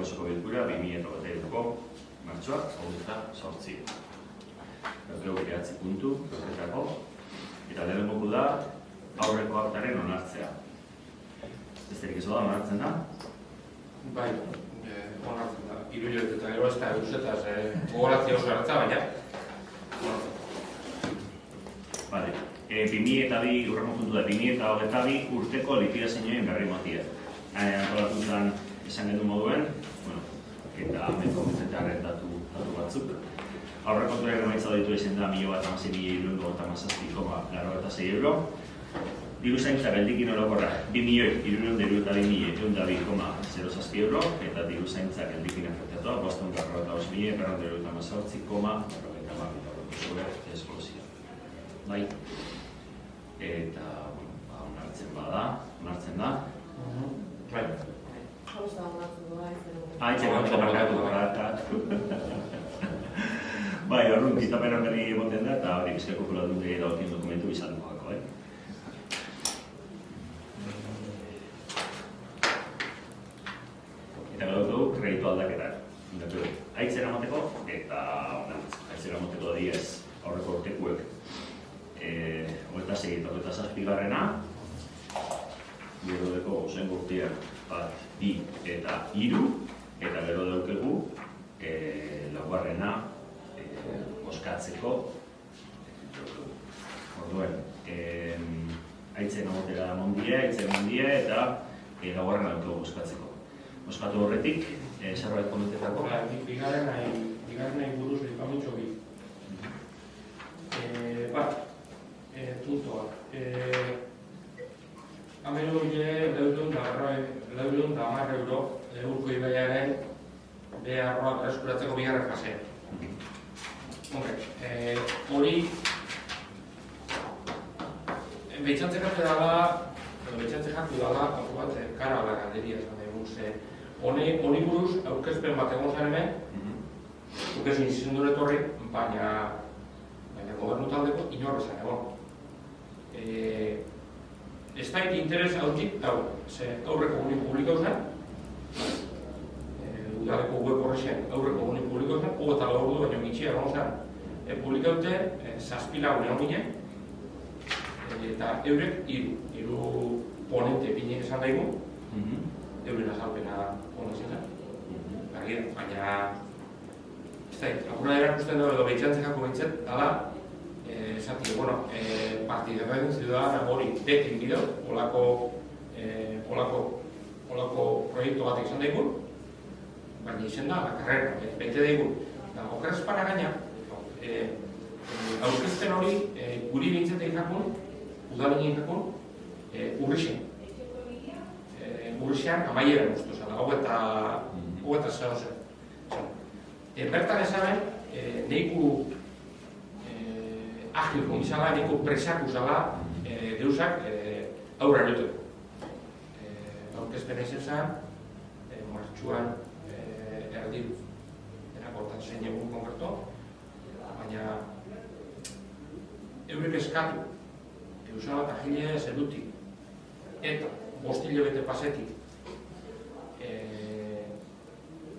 osoko bilkura 2022ko martxoa 28. Gero 9 puntu horretako eta lehenengo da aurreko aktaren onartzea. Besterik ez da onartzen da? Bai, onartzen da. 3 hilabete eta gero ez da eusetaz gogoratzea oso hartza, baina Bale, 2002, urrengo puntu da, 2022 urteko likidazioen berri matia. Antolakuntzan esan gendu moduen, eta ameko betetarren datu batzuk. Aurrekontuaren emaitza ditu ezen da 1.6.656,96 euro. Diru zaintza geldikin orokorra 2.322.102,07 euro eta diru zaintza geldikin efektiatua 548.218,98 eskolozio. Bai, eta onartzen da. Bai. Bai, horren kitapenan berri egoten da, eta hori bizkaiko koladun dira daukien dokumentu izaneko gako, Eta gero dugu, kreditu aldaketak. Aitzera moteko, eta aitzera moteko diez aurreko urtekuek. Hogeita segit, hogeita zazpigarrena, gero deko ozen gurtiak bat, bi eta hiru, eta gero daukegu laugarrena boskatzeko. Orduen, aitzen amotera mondie, eta laugarrena daukegu boskatzeko. Boskatu horretik, zerbait komentetako? Bigarren nahi buruz lekamitxo bi. Bat, puntoak. Amero hile leudun da 10 euro urko ibaiaren beharroak eskuratzeko bigarren fasea. Hori behitxantzek hartu dala kara ala galderia esan dugu. Honi buruz aurkezpen bat egon zen hemen, ukezin zizendur etorri, baina gobernu taldeko inorrezan egon. Ez da interes hautik, aurreko guni publiko zen, udaleko web horrexen aurreko guni publiko zen, eta lordu baino mitxia egon zen, publikaute 7 lagun egon ginen, eta eurek hiru ponente binek esan daigu, euren azalpena hona zen, baina ez da, apura erakusten dugu edo behitxantzekako behintzet, dala, esati, partidaren ziudadana hori beti bideo, olako proiektu bat izan daigun, baina izen da, la karrera, bete daigun. Okeraz para gaina, aurkezten hori guri behintzetek jakun, udalinen jakun, urrixen. Urrixean amaieran ustu zela, hau eta zeo zen. Bertan ezaben, neiku agil komizala, niko presaku zala deusak aurra eroteko. Aurkezpen ezen zen, martxuan erdiru. Erakortan zein egun konkreto, baina eurek eskatu, deusala eta agile zedutik, eta 5 hilabete pasetik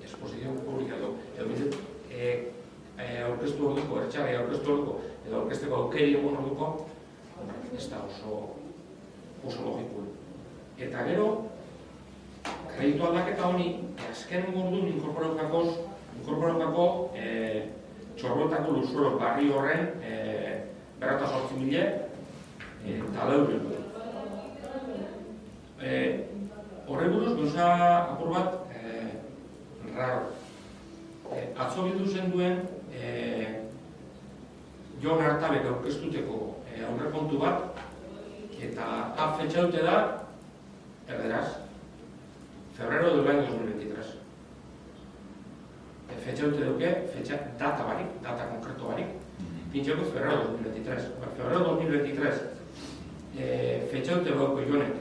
esposizion publika edo aurkeztu orduko, ertxarri aurkeztu orduko, edo aurkezteko aukeri egun orduko, ez da oso logiko. Eta gero, kreditu aldaketa honi, azken gordun inkorporaukako txorrotako luzuro barri horren 48.000 eta leuren. Horre buruz, gauza apur bat raro. Atzo bildu zen duen Jon Artabek aurkeztuteko aurrekontu bat, eta fetxa dute da, erderaz, febrero del año 2023. Fetxa dute duke, data barik, data konkreto barik, pintxeko febrero 2023. Febrero 2023, fetxa dute bauko Jonek,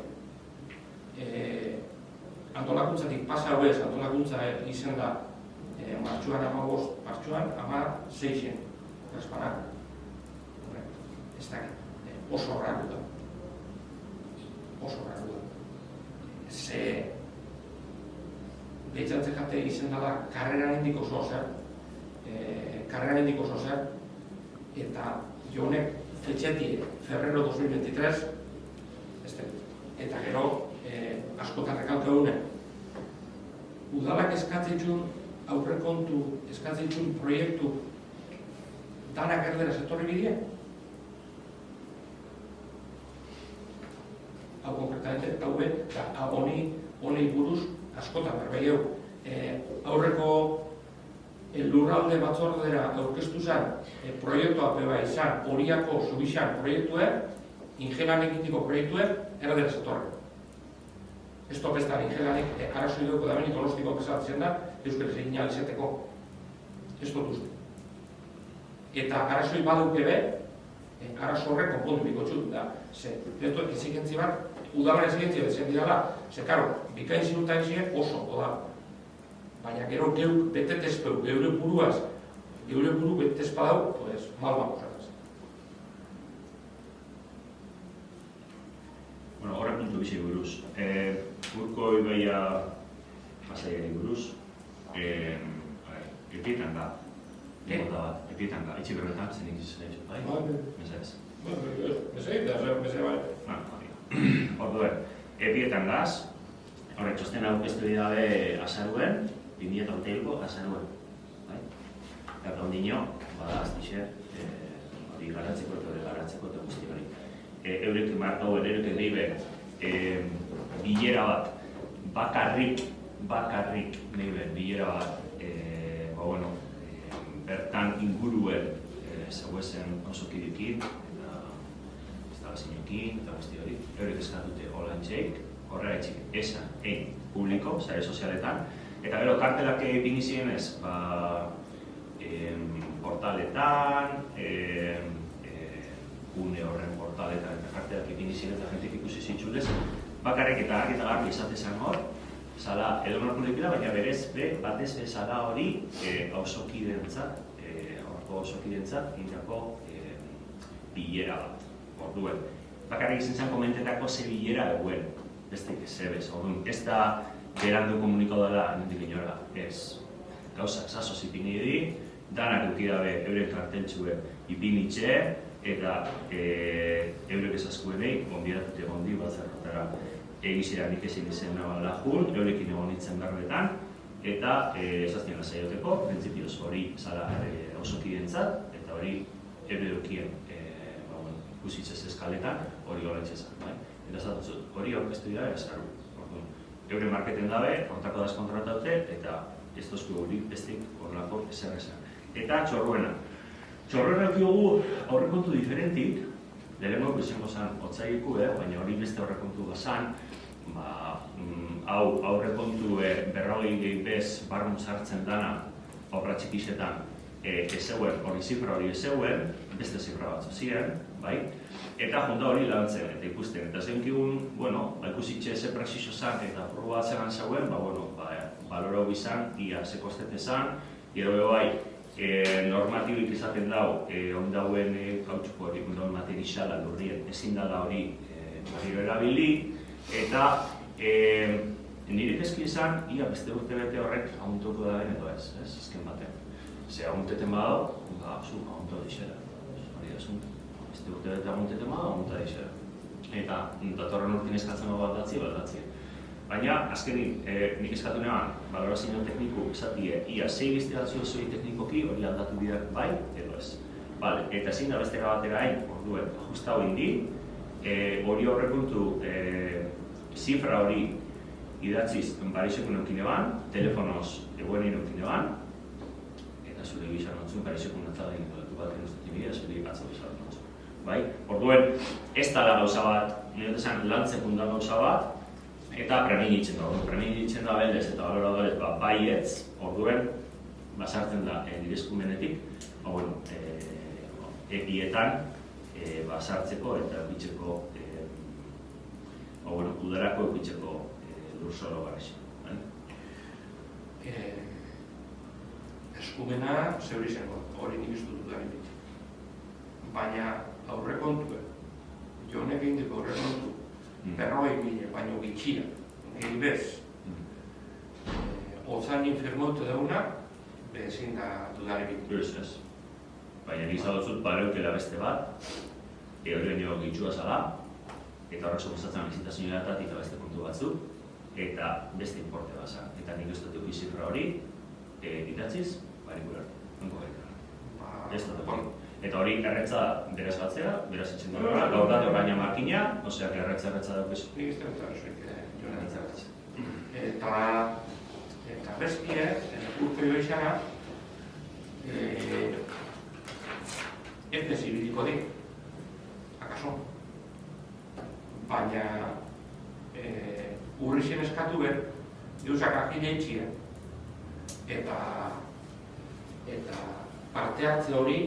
antolakuntzatik pasa hauez, antolakuntza izen da martxuan 15, martxuan 16, Espanak. Ez dakit, oso raro da. behitzatzen jate izen dela karreran indiko zozer, eta jonek fetxetik febrero 2023, eta gero askotan rekalka dune. Udalak eskatzitxun aurrekontu, eskatzitxun proiektu danak erderaz etorri bidea? Hau konkretamente, honi buruz askotan berbeieu. Aurreko lurralde batzordera aurkeztu zen proiektua peba izan, horiako zubixan proiektuek, ingelanek itiko proiektuek, erderaz etorri. Ez topestan ingelanek arazoi dugu da benik olostiko pesatzen da, euskal egin alizeteko. Ez dut uste. Eta arazoi baduke be, arazo horrek konpondu biko txut da. Beto ezikentzi bat, udalen ezikentzi bat zen dira, karo, bikain zinuta ezien oso da. Baina gero geuk betetezpeu, geure buruaz, geure buru betetezpadau, pues, mal bako zataz. Bueno, horre puntu bizi buruz. Urko ibaia pasaiari buruz, epietan da. Epietan da, etxe berretan, zenik izan bai? Mesez. Mesez, bai. Orduen, epietan gaz, horrek txosten aurkeztu dabe azaruen, 2008ko azaruen. Eta ondino, bada aztixe, hori garatzeko eta guzti hori. Eurek markauen, eurek egeibe, bilera bat, bakarrik bilera bat, bertan inguruen zeuezen osokidekin, eta instalazioekin, eta guzti hori, eurek eskatute holantxeik, horregaitxik esan, publiko, sare sozialetan, eta gero kartelak egin zienez, portaletan, une horren portaletan eta kartelak egin zienez eta jentik ikusi zitxulez, bakarrik eta argi eta garbi izatezan hor, zala edonorko likila, baina berez batez bezala hori auzokidentzat, horko auzokidentzat indako bilera bat. Orduen, bakarrik izan zen komentetako ze bilera eguen, beste zebez, orduan, ez da berandu komunikau dela nendik inora, ez. Gauzak zazoz ipini di, danak eukidabe euren karteltxue ipinitxe, eta eurek ezazkuenei, gonbidatute gondi batzarrotara egizera nik ezin izen nabala jun, eurekin egon nintzen berbetan, eta ezaztien lasaioteko, printzipioz hori zara osokidentzat, eta hori euredokien ikusitzez eskaletan, hori horretzezan. Eta zatotzut, hori aurkeztu dira ezaru. Euren marketen dabe, hortako daz kontrataute, eta ez tozku hori bestik horrelako ezer esan. Eta txorruena. Txorruena dugu aurrekontu diferentik, lehenko izango zen otzaiko, baina hori beste aurrekontu bazan, hau aurrekontu berrogei gehi bez barrun sartzen dana obra txikisetan ezeuen, hori zifra hori ezeuen, beste zifra batzu ziren, bai? Eta jonda hori lantzen eta ikusten. Eta zeunkigun, ikusitxe ze praxixo zan eta proba zelan zeuen, balorau bizan, ia ze kostete zan, gero bai, normatibik izaten dau, ondauen kautxuko hori, ondauen materiala lurrien, ezin dala hori berriro erabili, eta nire kezki izan, ia beste urte bete horrek aguntuko da edo ez, azken batean. Ze agunteten badau, zu aguntu dixera, hori da zuntu. Beste urte bete agunteten badau, aguntu dixera. Eta datorren urtin eskatzen baldatzi. Baina, azkenik, nik eskatu neban, balorazio tekniku esatie, ia zei biztegazio zoi teknikoki hori aldatu bideak bai, edo ez. Eta ezin da beste gabatera hain, orduen, ajusta hori indi, hori horrekuntu zifra hori idatziz Pariseko neukine ban, telefonoz eguenin neukine ban, eta zure gizan notzun Pariseko natzada egin dutu bat genuztetik bidea, zure gatza bezala notzun. Orduen, ez dala gauza bat, nire esan lan sekunda gauza bat, eta preminitzen da beldez eta baloradorez baietz, orduen, basartzen da nirezkumenetik, epietan basartzeko eta epitzeko, udarako epitzeko lurzoro garrasi. Eskumena zeuri zengo, hori nik iztutu da bintik. Baina aurrekontue, jonek egindeko aurrekontu, 40.000 baino gitxia, gehi bez, otzan infirmoitu dauna, ezin da dudarik. Ez. Baina nik zagotzut pareukela beste bat, horien nio gitxua zala, eta horrek sokustatzen bizitazioetatik eta beste puntu batzuk, eta beste importe baza. Eta nik ez dut duki zifra hori, idatziz, barik ulertu, nonko gaita. Ez dut. Eta hori erretza beraz batzea, beraz itxen dara, gaur dati oraina markina, oseak erretza daukezu. Nik ez dut erretza. Eta bestie, urte joizana, ez ibiliko di, akaso. Baina urrixen eskatu behar, gauzak akile itxia, eta parte hartze hori,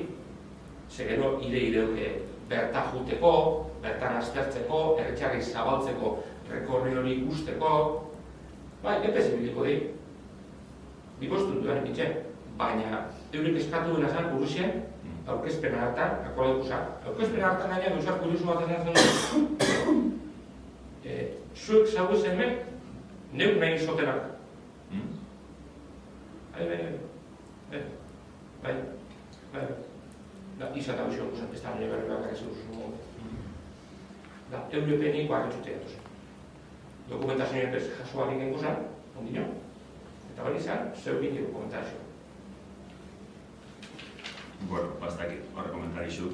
segero ire-ireuke bertan juteko, bertan aztertzeko, erretxarri zabaltzeko rekorri hori ikusteko, bai, epez ibiliko di. Bikostu duen itxe, baina eurik eskatu dena zen urrixen, aurkezpena hartan, akordetusak. Aurkezpena hartan gaina gauzak kuriosu bat esan zuek zauz hemen, neuk nahi izotenak. Bai. Izata bizio guzan, ez da nire berri bakar ez duzu. Europenik barretxute gatozen. Dokumentazioen epez jasoa dingen guzan, ondino. Eta hori izan, zeu bine dokumentazioa. Bueno, basta aquí, horre komentarixuk,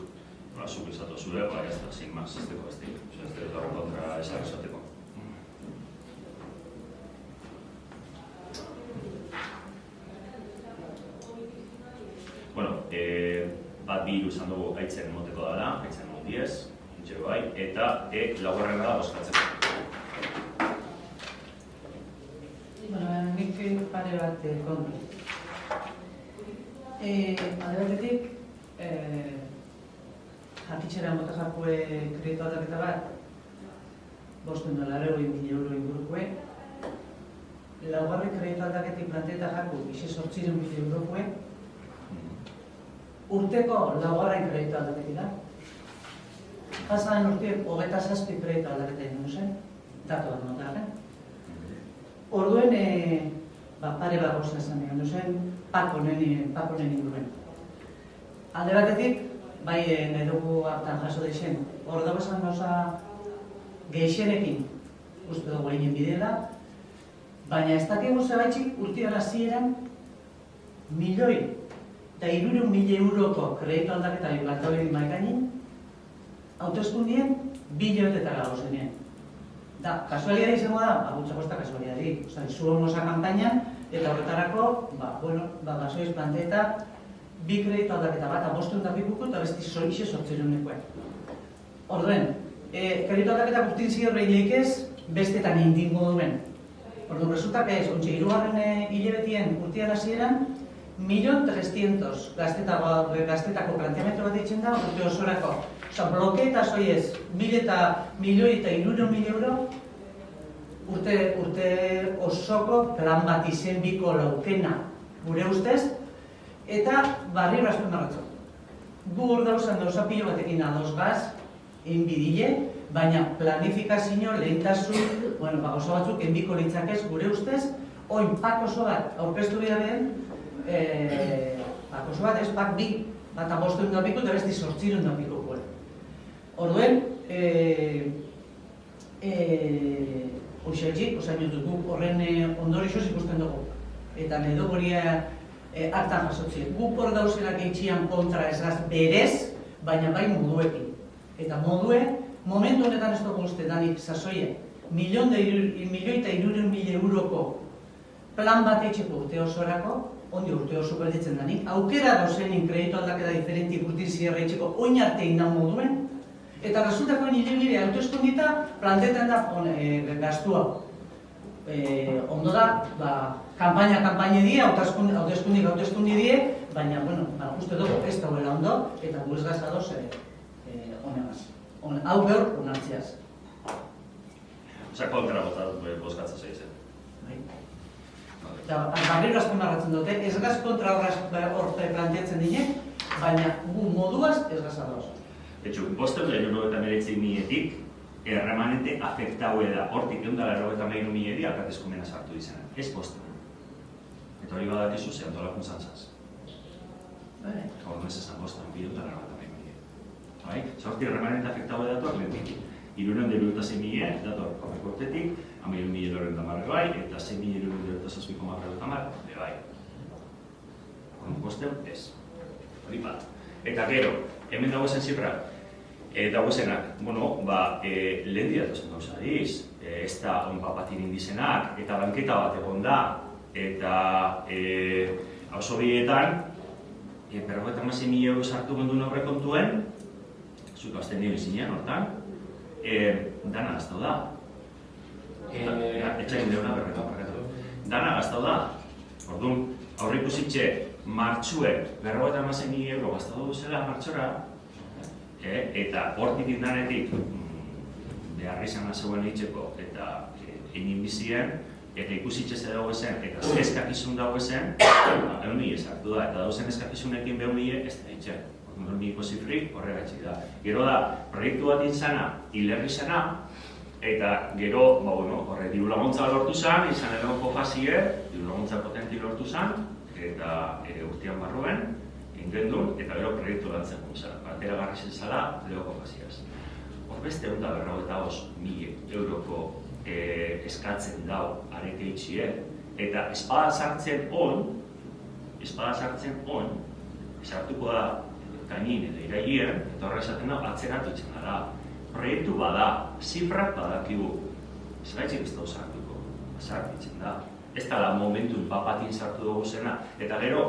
zuk izatu zure, ez da, sin más, ez deko ez dik. Ez dut horre kontra esan esateko. Bueno, bat bi hiru izan dugu haitzen moteko dara, haitzen mot 10, intxero bai, eta laugarrena da bozkatzeko. Bueno, nik pare bat kontu. Alde batetik, jakitxera mota jakue kreditu aldaketa bat, €500.000 ingurukue. Laugarren kreditu aldaketik planteeta jaku, €600.000 urteko laugarren kreditu aldaketik da. Pasadan urtean 27 kreditu aldaketa egin zen, datu bat notarren. Orduen, pare bat gauza esan egin duzen, pakonen inguruen. Alde batetik, bai nahi dugu hartan jaso deixen, hor dago esan gauza geixenekin, uste dugu egin bidela, baina ez dakigu zebaitxik urtean hasieran €1.300.000 kreditu aldaketa plantatu egin maikainin, hauteskundien 2 hilabetetara gauzenien. Da, kasualidade izango da, gutxako ez da kasualidade. Zuen moza kampainan, eta horretarako, gasoiz planteeta, 2 kreditu aldaketa bat, 500.000 eta besti soixe 800.000. Orduen, kreditu aldaketa urtin zigorrein leikez, bestetan indingo duen. Orduan, resultak ez, ontsa, hirugarren hilabetien urtean hasieran, 1.300.000 gaztetako planteamentu bat ditzen da, urte osorako. Blokeeta soiez, €1.300.000 urte osoko plan bat izen biko laukena gure ustez, eta barri razpen marratzo. Gu hor dauzan pilo batekin ados gaz, inbidile, baina planifikazio lehentasun, oso batzuk enbiko litzakez gure ustez, oin pak oso bat aurkeztu bidaren, pak oso bat ez, pak bi, bat 500.000 eta besti 800.000. Orduen, hoxeatxik, horren ondorixoz ikusten dugu. Eta nahi dugu hori hartan jasotzea. Guk hor dauzenak eitxian kontra ezaz berez, baina bai moduekin. Eta modue, momentu honetan ez dugu uste danik sasoie, €1.300.000 plan bat eitxeko urte osorako, ondi urte oso gelditzen danik, aukera dauzenin kreditu aldaketa diferentik urtin zierra eitxeko oin arte indan moduen, eta resultako nire autoeskundita plantetan da gastua. Ondo da, kampaina die, hauteskundi die, baina, uste dugu ez dauela ondo, eta gu ez gazadoz honegaz. Hau behor, onartziaz. Osa, kontra bozkatzen zeizen. Eta, barriro azken marratzen dute, ez gaz kontra hor planteatzen dine, baina gu moduaz ez gazadoz. Etxu, 599.000 erremanente afektaue da, hortik 199.000 alkatezko mena sartu izan. Ez 500. Eta hori badakizu ze antolakuntzan zaz. Vale. Hor ez esan bostan, bidon da gara bat bai? Zorti remanente afektable dator lehentik. 376.000 dator horreko urtetik, 11.000 bai, eta 6.000 bai. Bosteun, ez. Hori bat. Eta gero, hemen dagoezen zifra, dagoezenak, lehen diratozen gauza diz, ez da onpapatin indizenak, eta banketa bat egon da, eta hauzo bietan, 56.000 euro sartu gondun aurrekontuen, zuk azten nire zinean hortan, dana gaztau da. Etxain deuna berretu. Dana gaztau da. Orduan, aurreikusitxe martxuen 56.000 euro gaztau duzela martxora, eta hortik indanetik beharri izan zegoen eitzeko eta egin bizien, eta ikusitxe ze dago ezen, eta ze eskakizun dago ezen, egun nire sartu da, eta dauzen eskakizunekin behun nire ez da eitzen. Niko zifrik horregatxik da. Gero da, proiektu bat intzana, hilerri zena, eta gero, horre, diru laguntza lortu zen, izan egonko fazie, diru laguntza potenti lortu zen, eta urtean barruen, ingendun, eta gero proiektu lantzen zen. Batera garri zen zala, lehoko faziaz. Hor beste egun da 45.000 euroko eskatzen dau areke itxie, eta espada sartzen on, sartuko da gainin edo iraien, eta horre esaten da, atzeratu itzen gara. Proiektu bada, zifrak badakigu. Ez gaitxik ez dago sartuko, sartitzen da. Ez da momentun papatin sartu dugu zena. Eta gero,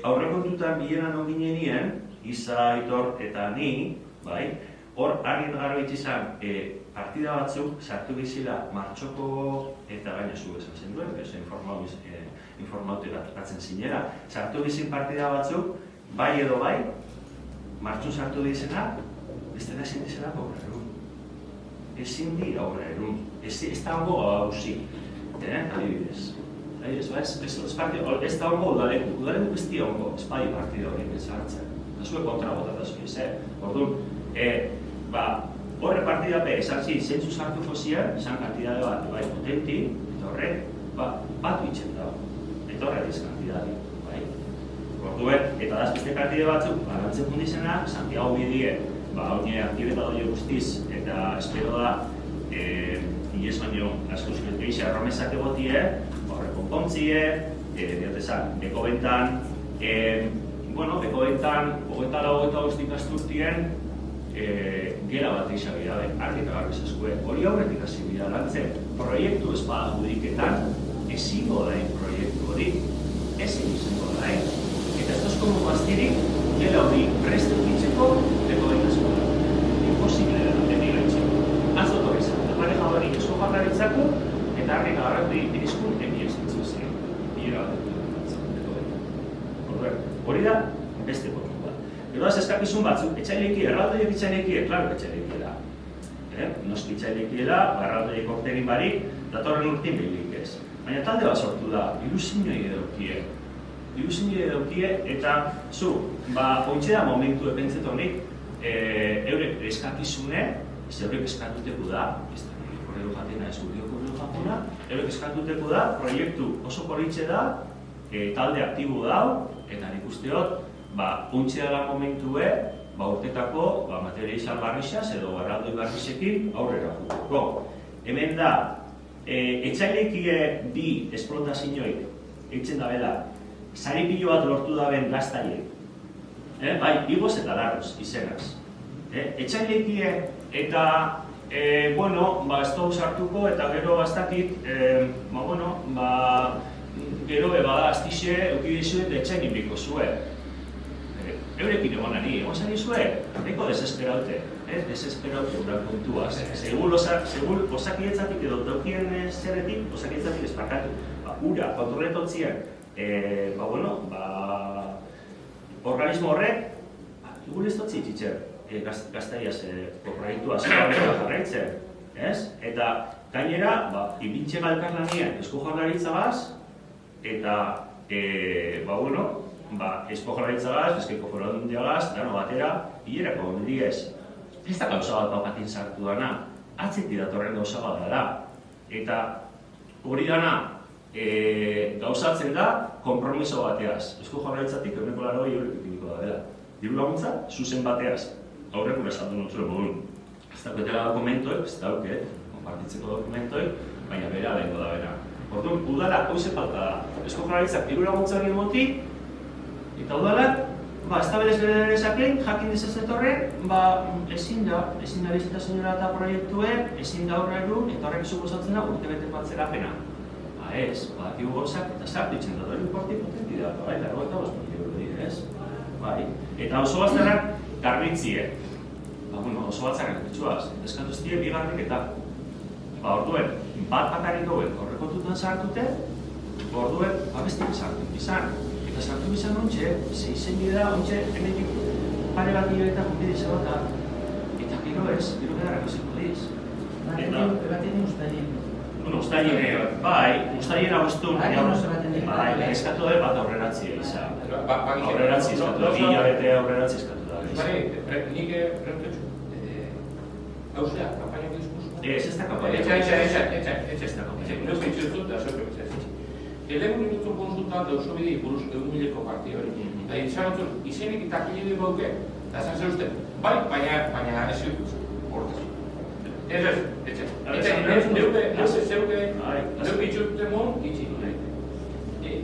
aurrekontutan bilenan on ginenien, Iza, Aitor eta ni, hor argin gara itxizan, partida batzuk sartu bizila martxoko eta gaina zu esan zen duen, informautu eratzen zinera. Sartu bizin partida batzuk, bai edo bai, martxun sartu dizena, beste da ezin dizela gaur erun. Ezin di gaur erun. Ez da hongo gauzi, adibidez. Ez da hongo udaleku ez di hongo, ez bai partida hori bezartzen. Da zue kontra botatazko izan. Orduan, horre partida pe, esartzi, zentzu sartuko zian, izan kantidade bat, bai, potenti, eta horrek, batu itxen da. Eta horrek ez kantidade. Orduen, eta dazpiste partide batzuk, balantzen fundizena, Santiago bidie, hone aktibeta doi guztiz, eta espero da, inoz baino, asko zirezkeixe, arromezak egotie, horre konpontzie, diatezak, beko bentan, beko bentan, 24 guztik asturtien, gela bat izabia, argi eta garbiz eskue, hori aurretik hasi bida lantzen, proiektu espada judiketan, ezingo dain proiektu hori, ezin izango dain. Eta ez tozkomu baztirik, gela hori preste ukitzeko, leko gaitazko da. Imposible da, deni gaitxeko. Azot hori zen, pareja hori esko jarraritzako, eta harri gagarratu irizkun emi ezintzu zen. Iera hori da, beste kontu bat. Gero az eskakizun batzuk, etxaileiki, erraldoiek etxaileiki, klaro etxaileiki da. Noski etxaileiki da, erraldoiek ortegin barik, datorren urtin behilik ez. Baina talde bat sortu da, ilusinoi edaukie, eta zu, ointxe da momentu epentzeto honik, eurek eskakizune, ez eurek eskatuteko da, ez da nire korrelu jatena, ez gure korrelu jatena, eurek eskatuteko da, proiektu oso korritxe da, talde aktibo dau, eta nik usteot, ointxe dela momentue, urtetako materia izan barrixaz edo barraldoi barrixekin aurrera juteko. Hemen da, etxailekie bi esplotazioik eitzen da bela, sari pilo bat lortu daben gaztaiek. Bai, igoz eta larroz, izenaz. Etxailekie eta, ez dugu sartuko eta gero bastakit, gero bada aztixe eukidizuet etxainin biko zuen. Eurekin egonari, egon zari zuen, eko desesperaute, desesperaute urak kontuaz. Segur osakietzatik edo daukien zerretik, osakietzatik esparkatu. Ura, kontroletotzien, organismo horrek, igual ez dutzi itxitzer gaztaiaz proiektua jarraitzen, eta gainera, ibintxe galkarlanien esko jaurlaritzagaz, eta, esko jaurlaritzagaz, eskeko foradundiagaz, dano batera, hilerako ondiez. Ez da gauza bat papatin sartu dana, atzetik datorren gauza bat dara. Eta hori dana, gauzatzen da konpromiso bateaz. Eusko Jaurlaritzatik 80 euro ipiniko da dela. Diru laguntza zuzen bateaz. Aurrekura esan du notzure modun. Ez dauketela dokumentoek, ez dauke, konpartitzeko dokumentoek, baina bera lehenko da bera. Orduan, udala hoize falta da. Eusko Jaurlaritzak diru laguntza egin moti, eta udalak, ez da berez gerezakein, jakin dezazetorren, ezin da bizita senyora eta proiektuek, ezin da horreru, eta horrek suposatzen da urtebete bat zerapena. Ez, badakigu gauzak eta sartu itzen dut, hori importi potenti da, eta 55 euro dira, ez? Eta oso bazterrak garbitzie. Oso batzarrak bitxuaz, eskatu ez dira bigarrik eta orduen, bat bakarrik hauek horrekotutan sartute, orduen, bestik sartu izan. Eta sartu izan ontxe, zeizen bidea ontxe, emetik pare bat eta jumbide izabata, eta gero ez, gero bedarrako ziko diz. Ebaten ustaien. Ustaiera guztun, eskatu da bat aurreratzia izan. Aurreratzi eskatu da, 2 hilabete aurreratzi eskatu da. Nik preguntetxu, hauzea, kampainak diskursu? Ez da kampainak. Neuk dituzut da, zerko bizatzen. Elegun minutu konsultan da oso bide buruz 1.000ko parti hori. Eta izan izenik eta kilide bauke, eta esan zer uste, baina ez dut hortaz. Neuke itxute mon, itxi.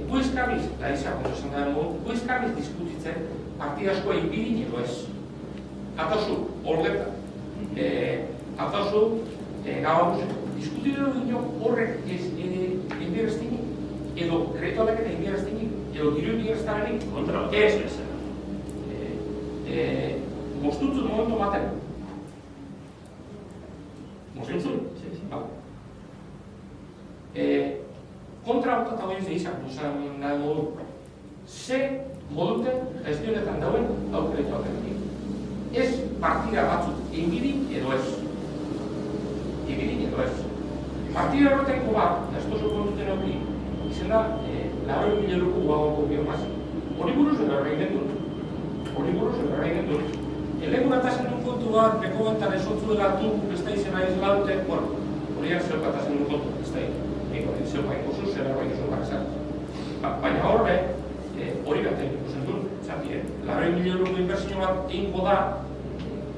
Guizkabiz, da izan kontrasan da mon, guizkabiz diskutitzen partida askoa inbidin edo ez. Atozu, horreta. Atozu, gababuz, diskutitu dino horrek inbireztinik, edo kretu aldaketa inbireztinik, edo diru inbireztarenik, kontra bat ez. Mostutzu momentu baten. Mostutzu? Kontra hau eta hori izan, duzan nahi modu. Ze modute gestionetan dauen aukretu alternatik. Ez partida batzuk inbidin edo ez. Inbidin edo ez. Partida horretako bat, ez tozu kontuten hori, izan da, 100.000 euroko guagoko biomaz. Hori buruz egin dut. Elegun atazen duen kontu bat, beko bentan esotzu dela du, ez da izena ez laute, hori zeuka atazen duen kontu, ez da zeuka inkosu, zer erroa inkosu bakezan. Baina horre, hori bat egin ikusen duen, zati, 100.000 euroko inversio bat egingo da,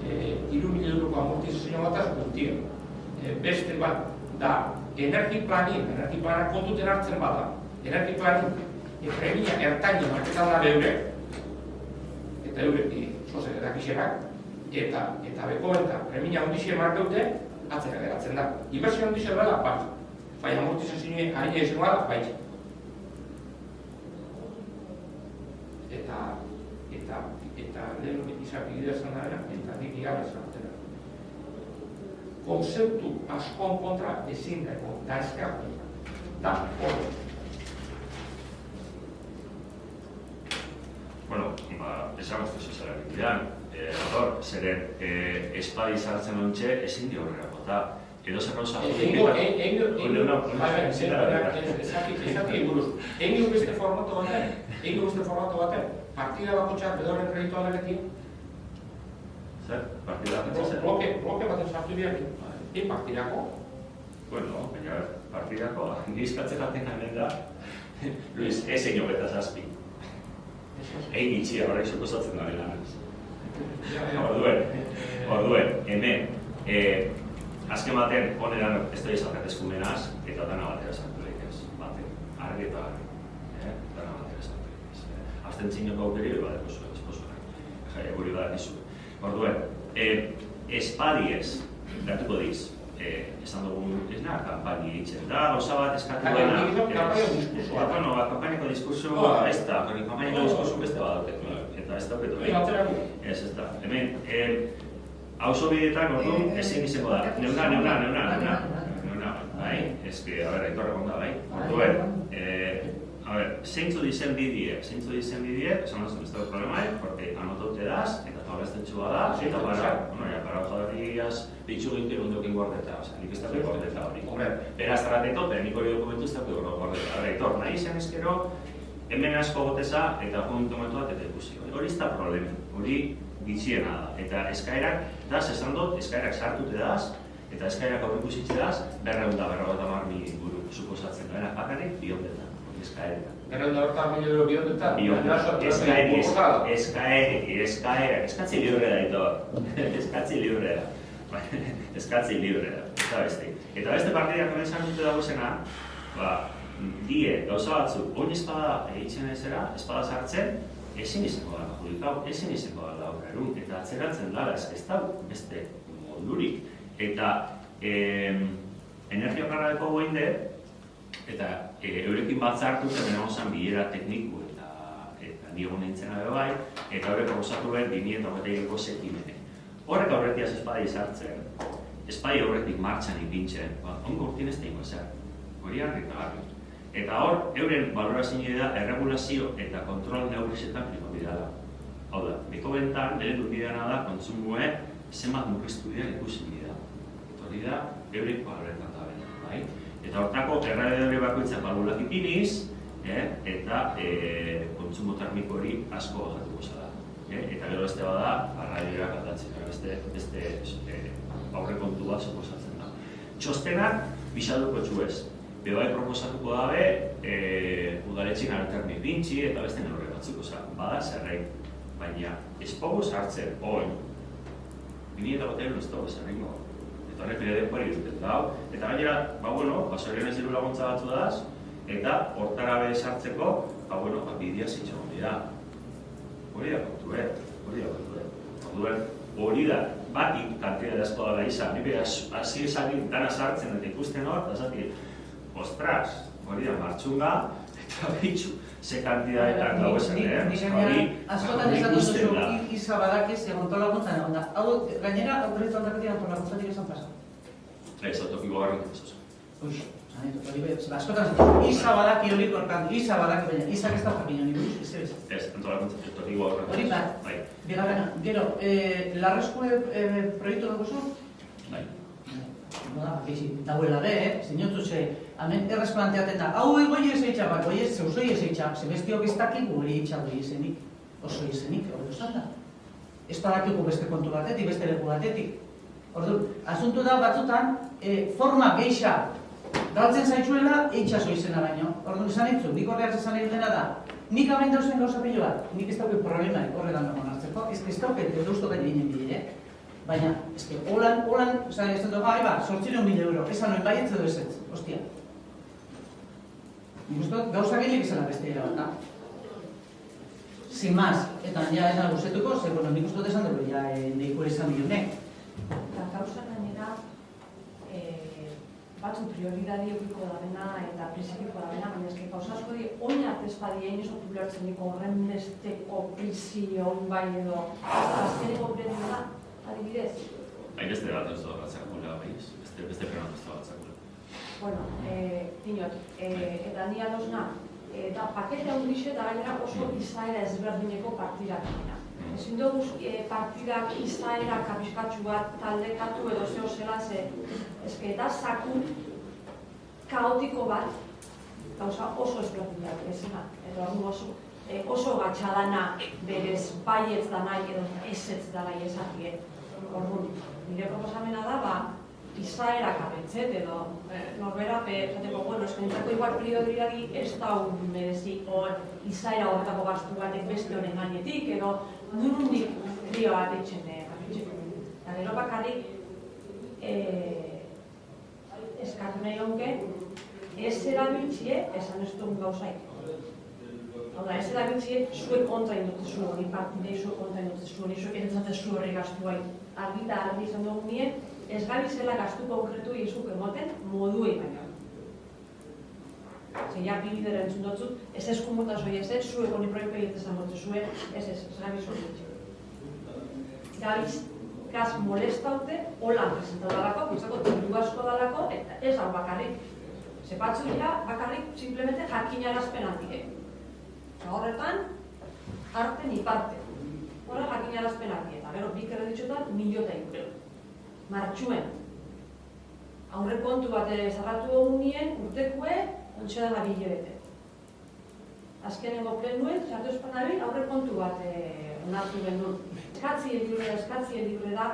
3.000 euroko amortizazio bataz guztien. Beste bat, da, energiplanak kontuten hartzen bada, energiplanik, premia ertaino marketan da beurek, eta eurek zozen edakixerak, eta beko benta premia ondixie markeute, atzera geratzen da. Inversio ondixie dela, bat, baina amortizazioa harina izan gara, baitxe. Eta lehen izapigidea zan dara, eta nik igara izan dara. Konzeptu askon kontra ezin dago, da eskatu. Da, hori. Esan guztu zuzelarik dian, zeren espadi sartzen ontxe ezin di horrela bota. Edo zer gauza egin beste formato baten, partida bakotxak bedoren kreditu aldarekin. Zer? Partida bakotzen? Bloke baten sartu biakin. Partidako? Bueno, baina partidako, nizkatzen jaten garen da, Luis, ez egin hobeta zazpi. Egin itxia, horrek suposatzen da lan. Orduen, hemen, azken baten, honeran ez da izakat eskumenaz, eta dana batera sartu ez. Baten, argi eta argi. Dana batera sartu ez. Azten txinoko aukeri, badeko zuen, esposunak. Guri badak izu. Orduen, espadiez, gertuko diz, esan dugun, ez nahi, kampaini egiten da, gauza bat eskatu dena. Kampainiko diskurso, ez da, kampainiko diskurso beste badaute, eta ez da petu. Ez da, hemen, hauzo bideetan, orduan, ezin izango da, neuna, bai? Ez que, a ver, aitorra konta, bai? Orduen, zeintzu dizen bidie, esan ez da problema, porque anotaute daz, eta abazten txua da, eta para jodariaz bitxu gintu egun gordeta, nik ez da gordeta hori. Beraz trateto, nik hori dokumentu ez da gordeta. Aitor, nahi izan ezkero, hemen asko goteza eta dokumentu bat eta ikusi. Hori ez da problema, hori bitxiena da. Eta eskaerak, daz, esan dut, eskaerak sartute daz, eta eskaerak aurrikusitze daz, 250.000 buru suposatzen da. Bakarrik bakarrik biondetan, eskaera. Gero da hortan €1.000 biondetan? Eskatzi libre da, ito. Eskatzi libre da. Eskatzi libre da, eta beste. Eta beste partidak hemen dute dagozena, die gauza batzuk, oin espada egitzen ezera, espada sartzen, ezin izango da judikau, ezin izango da aurrerun, eta atzeratzen dara, ez da beste modurik. Eta energia karradeko goinde, eta eurekin batzartu zen zen bilera tekniku eta nigo nintzen abe bai, eta horrek proposatu behar 2008ko sekimene. Horrek aurretiaz espadai sartzen, espadai horretik martxan ipintzen, ongo urtien ez da ingo zer, hori harritagarri. Eta hor, euren balorazio da erregulazio eta kontrol neurrizetan primordiala. Hau da, beko bentan, bere dubideana da, kontsumue zenbat murriztu dira ikusi dira. Hori da, euren baloretan da bera, bai? Eta hortako, erradiadore bakoitzak balulak ipiniz, eta kontsumo termiko hori asko bajatuko zara. Eta gero beste bada, erradioak aldatzen, beste aurrekontu bat suposatzen da. Txostenak, bisalduko txuez. Bebai proposatuko dabe, udaletxin alterni pintxi eta beste neurre batzuk, bada zerrein. Baina, espogu sartzen, oin, 2008 ez dago zerrengo. Eta horrek periodikoa irudeten dau. Eta gainera, basorien ez diru laguntza batzu daz, eta hortara be sartzeko, bidea zitxagon dira. Hori da kontu, hori da, batik kantidade asko dala izan, nire hasi esanik dana sartzen eta ikusten hor, eta zati, ostras, hori da martxunga, eta bitxu, ze kantidadetan dago esan, hori askotan esan duzu Isa badakiz, egon laguntzan egon da. Hau, gainera, aurretu aldakatik laguntzatik esan pasa. Ez, autopiko garrik ez oso. Uix, askotan esan duzu, Isa badaki hori korkan, Isa badaki, baina Isak ez da jakin honi buruz, ez ez. Ez, antolakuntzatik, autopiko garrik. Hori bat, bigarrena, gero, larreskue proiektu dugu zu? Bai. Dauela be, zinotzu ze, hemen errez planteaten da, hau goi ez eitxa, goi ez, zeusoi ez eitxa, ze bestiok ez dakigu hori eitxa goi ezenik, oso ezenik, hori duzan da. Ez badakigu beste kontu batetik, beste leku batetik. Orduan, asuntu da batzutan, forma geixa galtzen zaitzuela eitxaso izena baino. Orduan, esan ditzu, nik horreak esan dena da, nik hamen dauzen gauza pilo bat, nik ez dauke problemaik horretan dagoen hartzeko, ez dauke, ez dauztu gaine ginen bide, Baina, eske, holan, esan dut, €800.000, esan noen baietz edo ez ez, ostia. Nik uste dut, gauza gehiak izan beste era bat, Sin más, eta ja ez nago zetuko, ze, nik uste dut esan dugu, ja, neikure izan milionek. Eta gauza gainera, batzu prioridadi eukiko da dena eta prizikiko da dena, baina eske gauza asko di, oinat ez badien ez otu behartzen diko horren besteko prizion bai edo, azkeneko prioridad da. Adibidez? Beste bat ez da batzakula, beste peronat ez da batzakula. Bueno, dinot, eta ni adosna, eta pakete handixe eta gainera oso izaera ezberdineko partidak dira. Ezin dugu partidak izaera kapiskatxu bat taldekatu edo zeo zela ze, eske eta zaku kaotiko bat, gauza oso ezberdinak ezena, edo oso gatxadana berez baietz da nahi edo ezetz da nahi ezakie. Orduan, nire proposamena da, izaera kapetzet edo norbera, esateko, eskentzako igual prioridadi ez da merezi izaera horretako gastu batek beste honen gainetik edo nurundik prio bat etxen kapetzeko. Eta gero bakarrik eskatu nahi honke, ez erabiltzie esan ez duen gauzaik. Hau da, ez erabiltzie zuek kontra indutzezu hori partidei zuek kontra indutzezu hori zuek entzatzezu horri gastu bai. Argi eta argi izan dugu nien, ez gabizela gastu konkretu izuk emoten moduei baina. Zeia bidera entzun dutzut, ez eskumota zoi ez ez, zuek honi proiektu egitezan motze zuen, ez gabiz hori ditxe. Gabiz, gaz molestaute, hola presentatu dalako, bizako tindu asko dalako, eta ez hau bakarrik. Zepatzu dira, bakarrik, simplemente jakinarazpen handire. Horretan, arte ni parte. Horra jakinarazpen handire. Eta gero, bi kreditxotan, €1.000.000. Martxuen. Aurre kontu bat zarratu dugu nien, urtekue, ontsa da hilabete. Azkenengo plenuen, sartu espanabil, aurre kontu bat onartu genuen. Eskatzie libre da,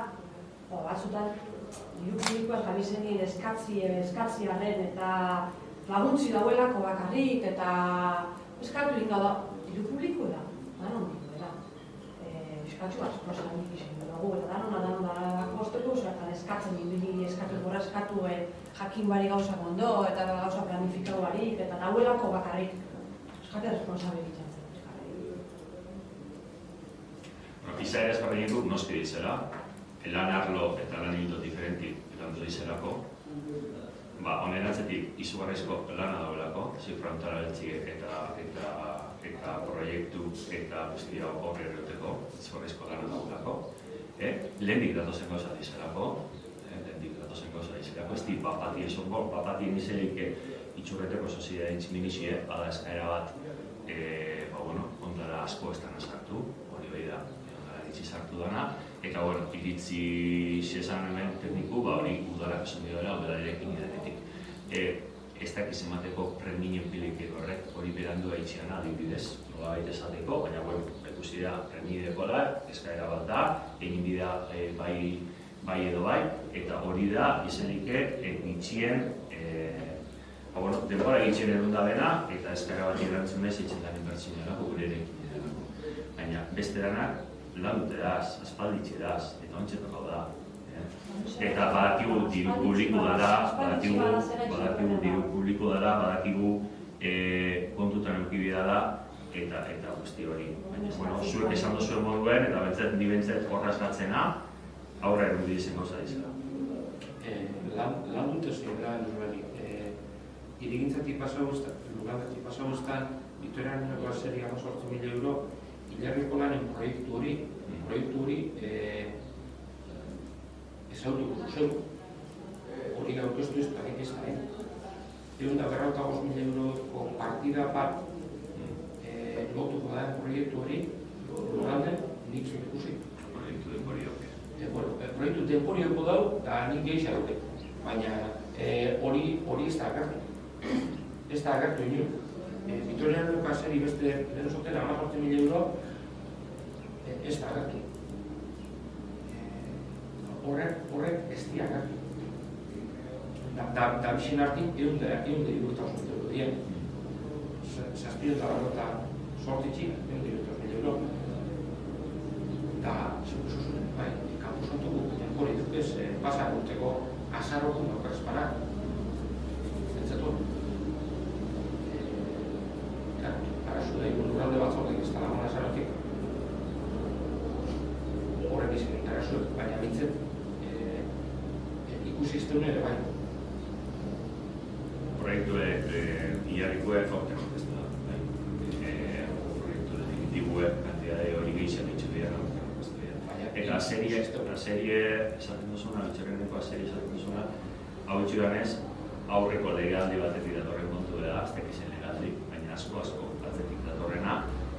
batzutan, diru publikoa jabizenien eskatziaren eta laguntzi dauelako bakarrik, eta eskatu ingo da, diru publiko da, danon da. Eskatu asko zanik izan dugu, eta danona kosteko, zertan eskatzen ibili, eskatu jakin bari gauza ondo, eta gauza planifikatu barik, eta dauelako bakarrik. Eskatu responsabilitatzen. Izaera ezberdinetu noski dizela, lan arlo eta lan hildo diferenti landu dizelako. Honen atzetik izugarrizko lana daudelako, zifrontara beltzi eta proiektu eta guztia horre eroteko, izugarrizko lana daudelako. Lehendik datozen gauza dizelako, ez di bapati esongo, bapati emizelik itxurreteko sozidea intziminizie, bada eskaera bat, ondara asko ez dana sartu, hori behi da, iritsi sartu dana, eta iritsi zezan hemen tekniku, hori udalak esan dira, udala direkin idenetik. Ez dakiz emateko preminen pilikeko horrek, hori berandua itxiana adibidez, nola baita esateko, baina ikusi da premideko da, eskaera bat da, egin dira bai edo bai, eta hori da izenike itxien, denbora itxien edun da dena, eta eskaera bat erantzun ez itxen da inbertsinelako gure erekin edako. Baina beste danak, lan dutedaz, aspalditxedaz, eta ontsetako da. Eta badakigu diru publiko dara, badakigu kontutan eukibida da, eta guzti hori. Zuek esan duzuen moduen, eta ni bentzat horraz gatzena, aurra erudi izen gauza dizela. Lan dute zuen da, irigintzatik pasa guztan, Vitorian Niokoa seria 18.000 euro, Ilarriko lanen proiektu hori ezautuko zuzeu, hori gaurkeztu ez dakik ez da. 155.000 euroko partida bat lotuko da proiektu hori, lurralde nik zuen ikusi. Proiektu denporioke. Proiektu denporioko dau, eta nik gehiago dute, baina hori ez da agertu. Ez da agertu ino. Vitorian Niokoa seri beste lehen zotera 18.000 euro, ez da agertu. Horrek ez di agertu. Da bizien artin, egun da igurtasun euro dien. Zazpio eta sortitxik, egun da 20.000 euro. Da, zekuso zuen, kampu zontugu, hori dukez, pasan urteko azarrokun daukarezpanak. Entzatu. Arazu da, lurralde batzordek ez da lagun azarrotik. Horrek izan arazuek, baina bintzen ikusi izteun ere bai. Proiektuek ilarrikoek aurten orkestu da. Proiektu definitibuek kantidade hori gehiago itxu dira aurten orkestu dira. Eta serie esaten duzuna, Bitxorrenekoa serie esaten duzuna, hau itxuranez aurreko legealdi batetik datorren kontu da, aztek izen legealdi, baina asko atzetik datorrena,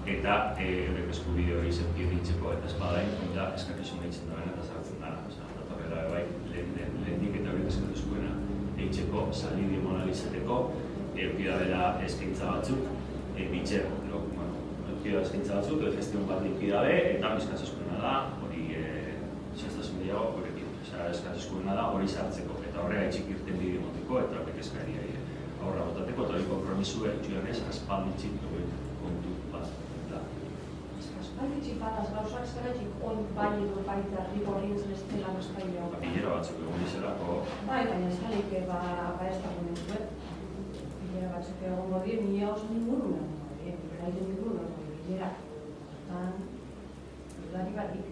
eta eurek eskubide hori zeukieditzeko eta espadain, da eskakizun eitzen duen eta sartzen dara. Datorrela bai lehendik eta eurek eskatuzkoena eitzeko, salidi monalizateko, eukida bera eskaintza batzuk, bitxer, eukida eskaintza batzuk, gestion bat eukida be, eta eskatuzkoena da, hori zehaztasun diago, eskatuzkoena da, hori sartzeko, eta horrega etxik irten bide motiko, eta horrek eskari aurra botateko, eta hori kompromisu etxuanez, aspalditxik kontu bat da. Aspalditxik bat, gauzak zeratik on bai edo baita rigorintz bestela nazkailea. Bilera batzuk egon izelako. Baina zalik ez da gunetuet. Bilera batzuk egon godi, nire oso ninguru nahi. Bilera ninguru nahi, bilera. Tan, bilari batik.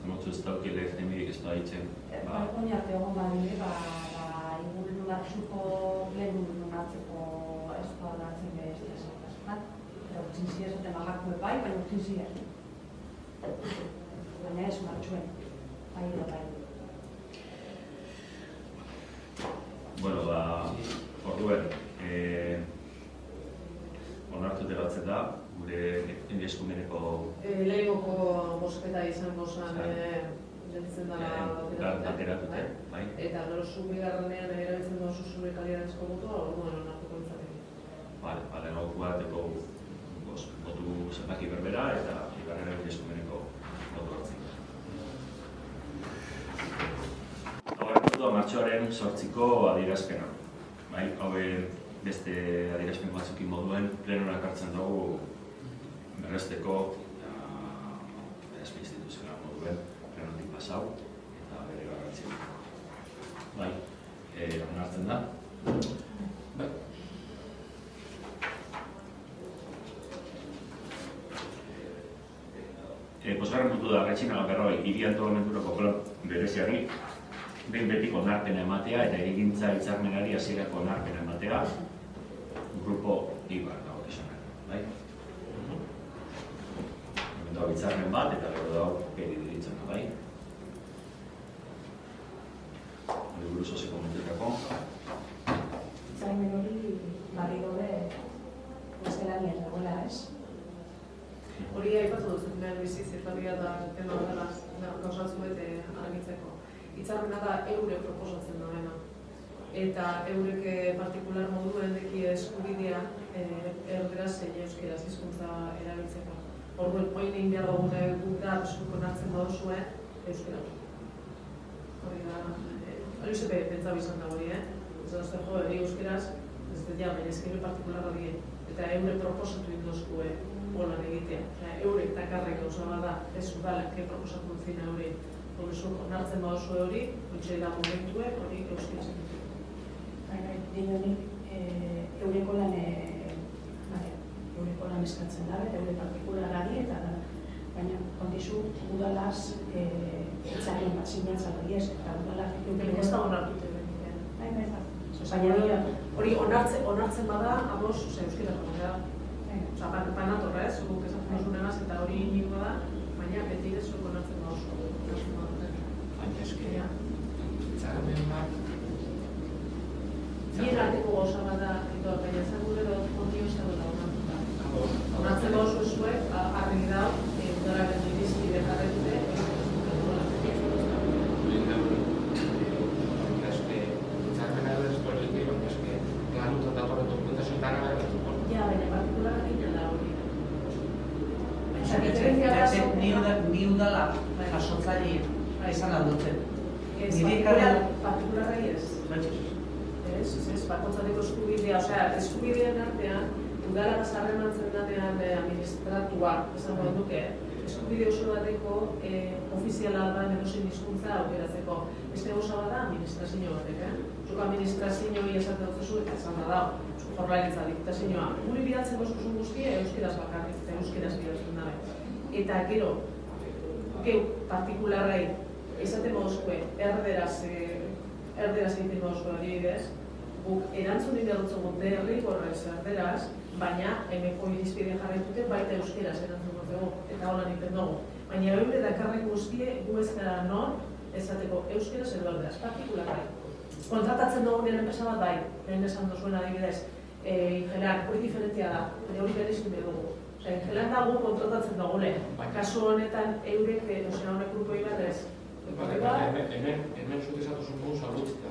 Motzu ez dauki lehenemidik ez da hitzen. Oinarte egon badire, inguru nunatzuko, lehen nunatzeko ez da natzen behar ez da. Eta urtzin ziren zaten agakue bai, baina urtzin ziren. Baina ez martxuen, bai edo bai. Bueno, orduen, onartu teratzen da, gure eskumeneko... Lehengoko bosketa izango zen gelditzen dela bateratute, bai? Eta nosu bigarrenean erabiltzen dozu zure kalitatezko botoa, orduan onartuko ditzateke. Bale, nagoku bateko botu zenbaki berbera eta bigarren eskumeneko botu hartzen. Horretu da martxoaren 8ko adierazpena. beste adierazpen batzukin moduen plenora ekartzen dugu berresteko adierazpen instituzional moduen plenotik pasau eta bere garrantzia. Bai, onartzen da. Bai. Posgarren puntu da, Retxinaga berroi, hiri antolamenturako plan bereziari behin betiko onarpena ematea eta hirigintza hitzarmenari hasierako onarpena ematea grupo Ibar dago esanak, bai? Hemen dago hitzarmen bat eta gero dago peri diritzen, bai? Hori buruz oso komentetako. Hitzarmen hori barri gabe gaztelaniaz dagoela, ez? Hori aipatu dut zen biziz, eta hori da tema dela gauzatzu bete argitzeko. Hitzarmena da eurek proposatzen duena. Eta eurek partikular moduen deki eskubidea erderaz zein euskeraz hizkuntza erabiltzeko. Orduan, oin egin behar dugune guk da eskuko nartzen baduzue euskera. Hori da, hori zepe pentsa bizan da hori, Ez da, jo, euskeraz, ez da, ja, berezkebe partikularra die. Eta eurek proposatu induzkue holan egitea. Eurek takarrek gauza bada, ez udalak, proposatu zina hori. Horrezuk, onartzen baduzu hori, ontsa da momentue, hori euskera zen. Dinonik, eureko lan eskatzen da, eta eure partikularari, eta baina, kontizu, udalaz hitzarmen bat sinatzen hori ez, eta udalak Ez da onartute baina hori onartzen bada, ados, euskera da. Osa, panatorra ez, guk esatzen duzunegaz, eta hori niko da, baina beti ez zuko onartzen baduzu. Baina eskeria, hitzarmen bat. Bien arteko gauza bat da, baina esan gure dut ondio ez dagoela onartuta. Onartzen baduzu zuek, argi da, udalaren irizpide jarretute, Ni udala jasotzaile izan aldutzen. partikularrei ez. Ez, bakoitzareko eskubidea, eskubideen artean, udala harrematzen danean administratua, esango duke, eskubide oso bateko ofiziala da edozein hizkuntza aukeratzeko. Beste gauza bat da administrazio batek, Zuk administrazioa esaten dut eta esan da dago, Jaurlaritza diputazioa. Guri bidaltzen gozkuzun guztia euskeraz bakarrik, eta euskeraz bidaltzen dabe. Eta gero, geu partikularrai esaten moduzue, erderaz egiten moduzue adibidez, guk erantzun dira derrigorrez erderaz, baina emeko irizpide jarraitute baita euskeraz erantzun dugu, eta hola egiten dugu. Baina eure dakarren guztie gu ez gara nor, esateko euskeraz edo erderaz, partikularrai. Kontratatzen dugunean enpresa bat bai, lehen esan duzuen adibidez, ingelan, hori diferentzia da, hori berezkin dugu. Ingelan dago kontratatzen dugune, kasu honetan eurek, honek grupo ibarrez. Hemen zut esatuzun dugu salbutzita,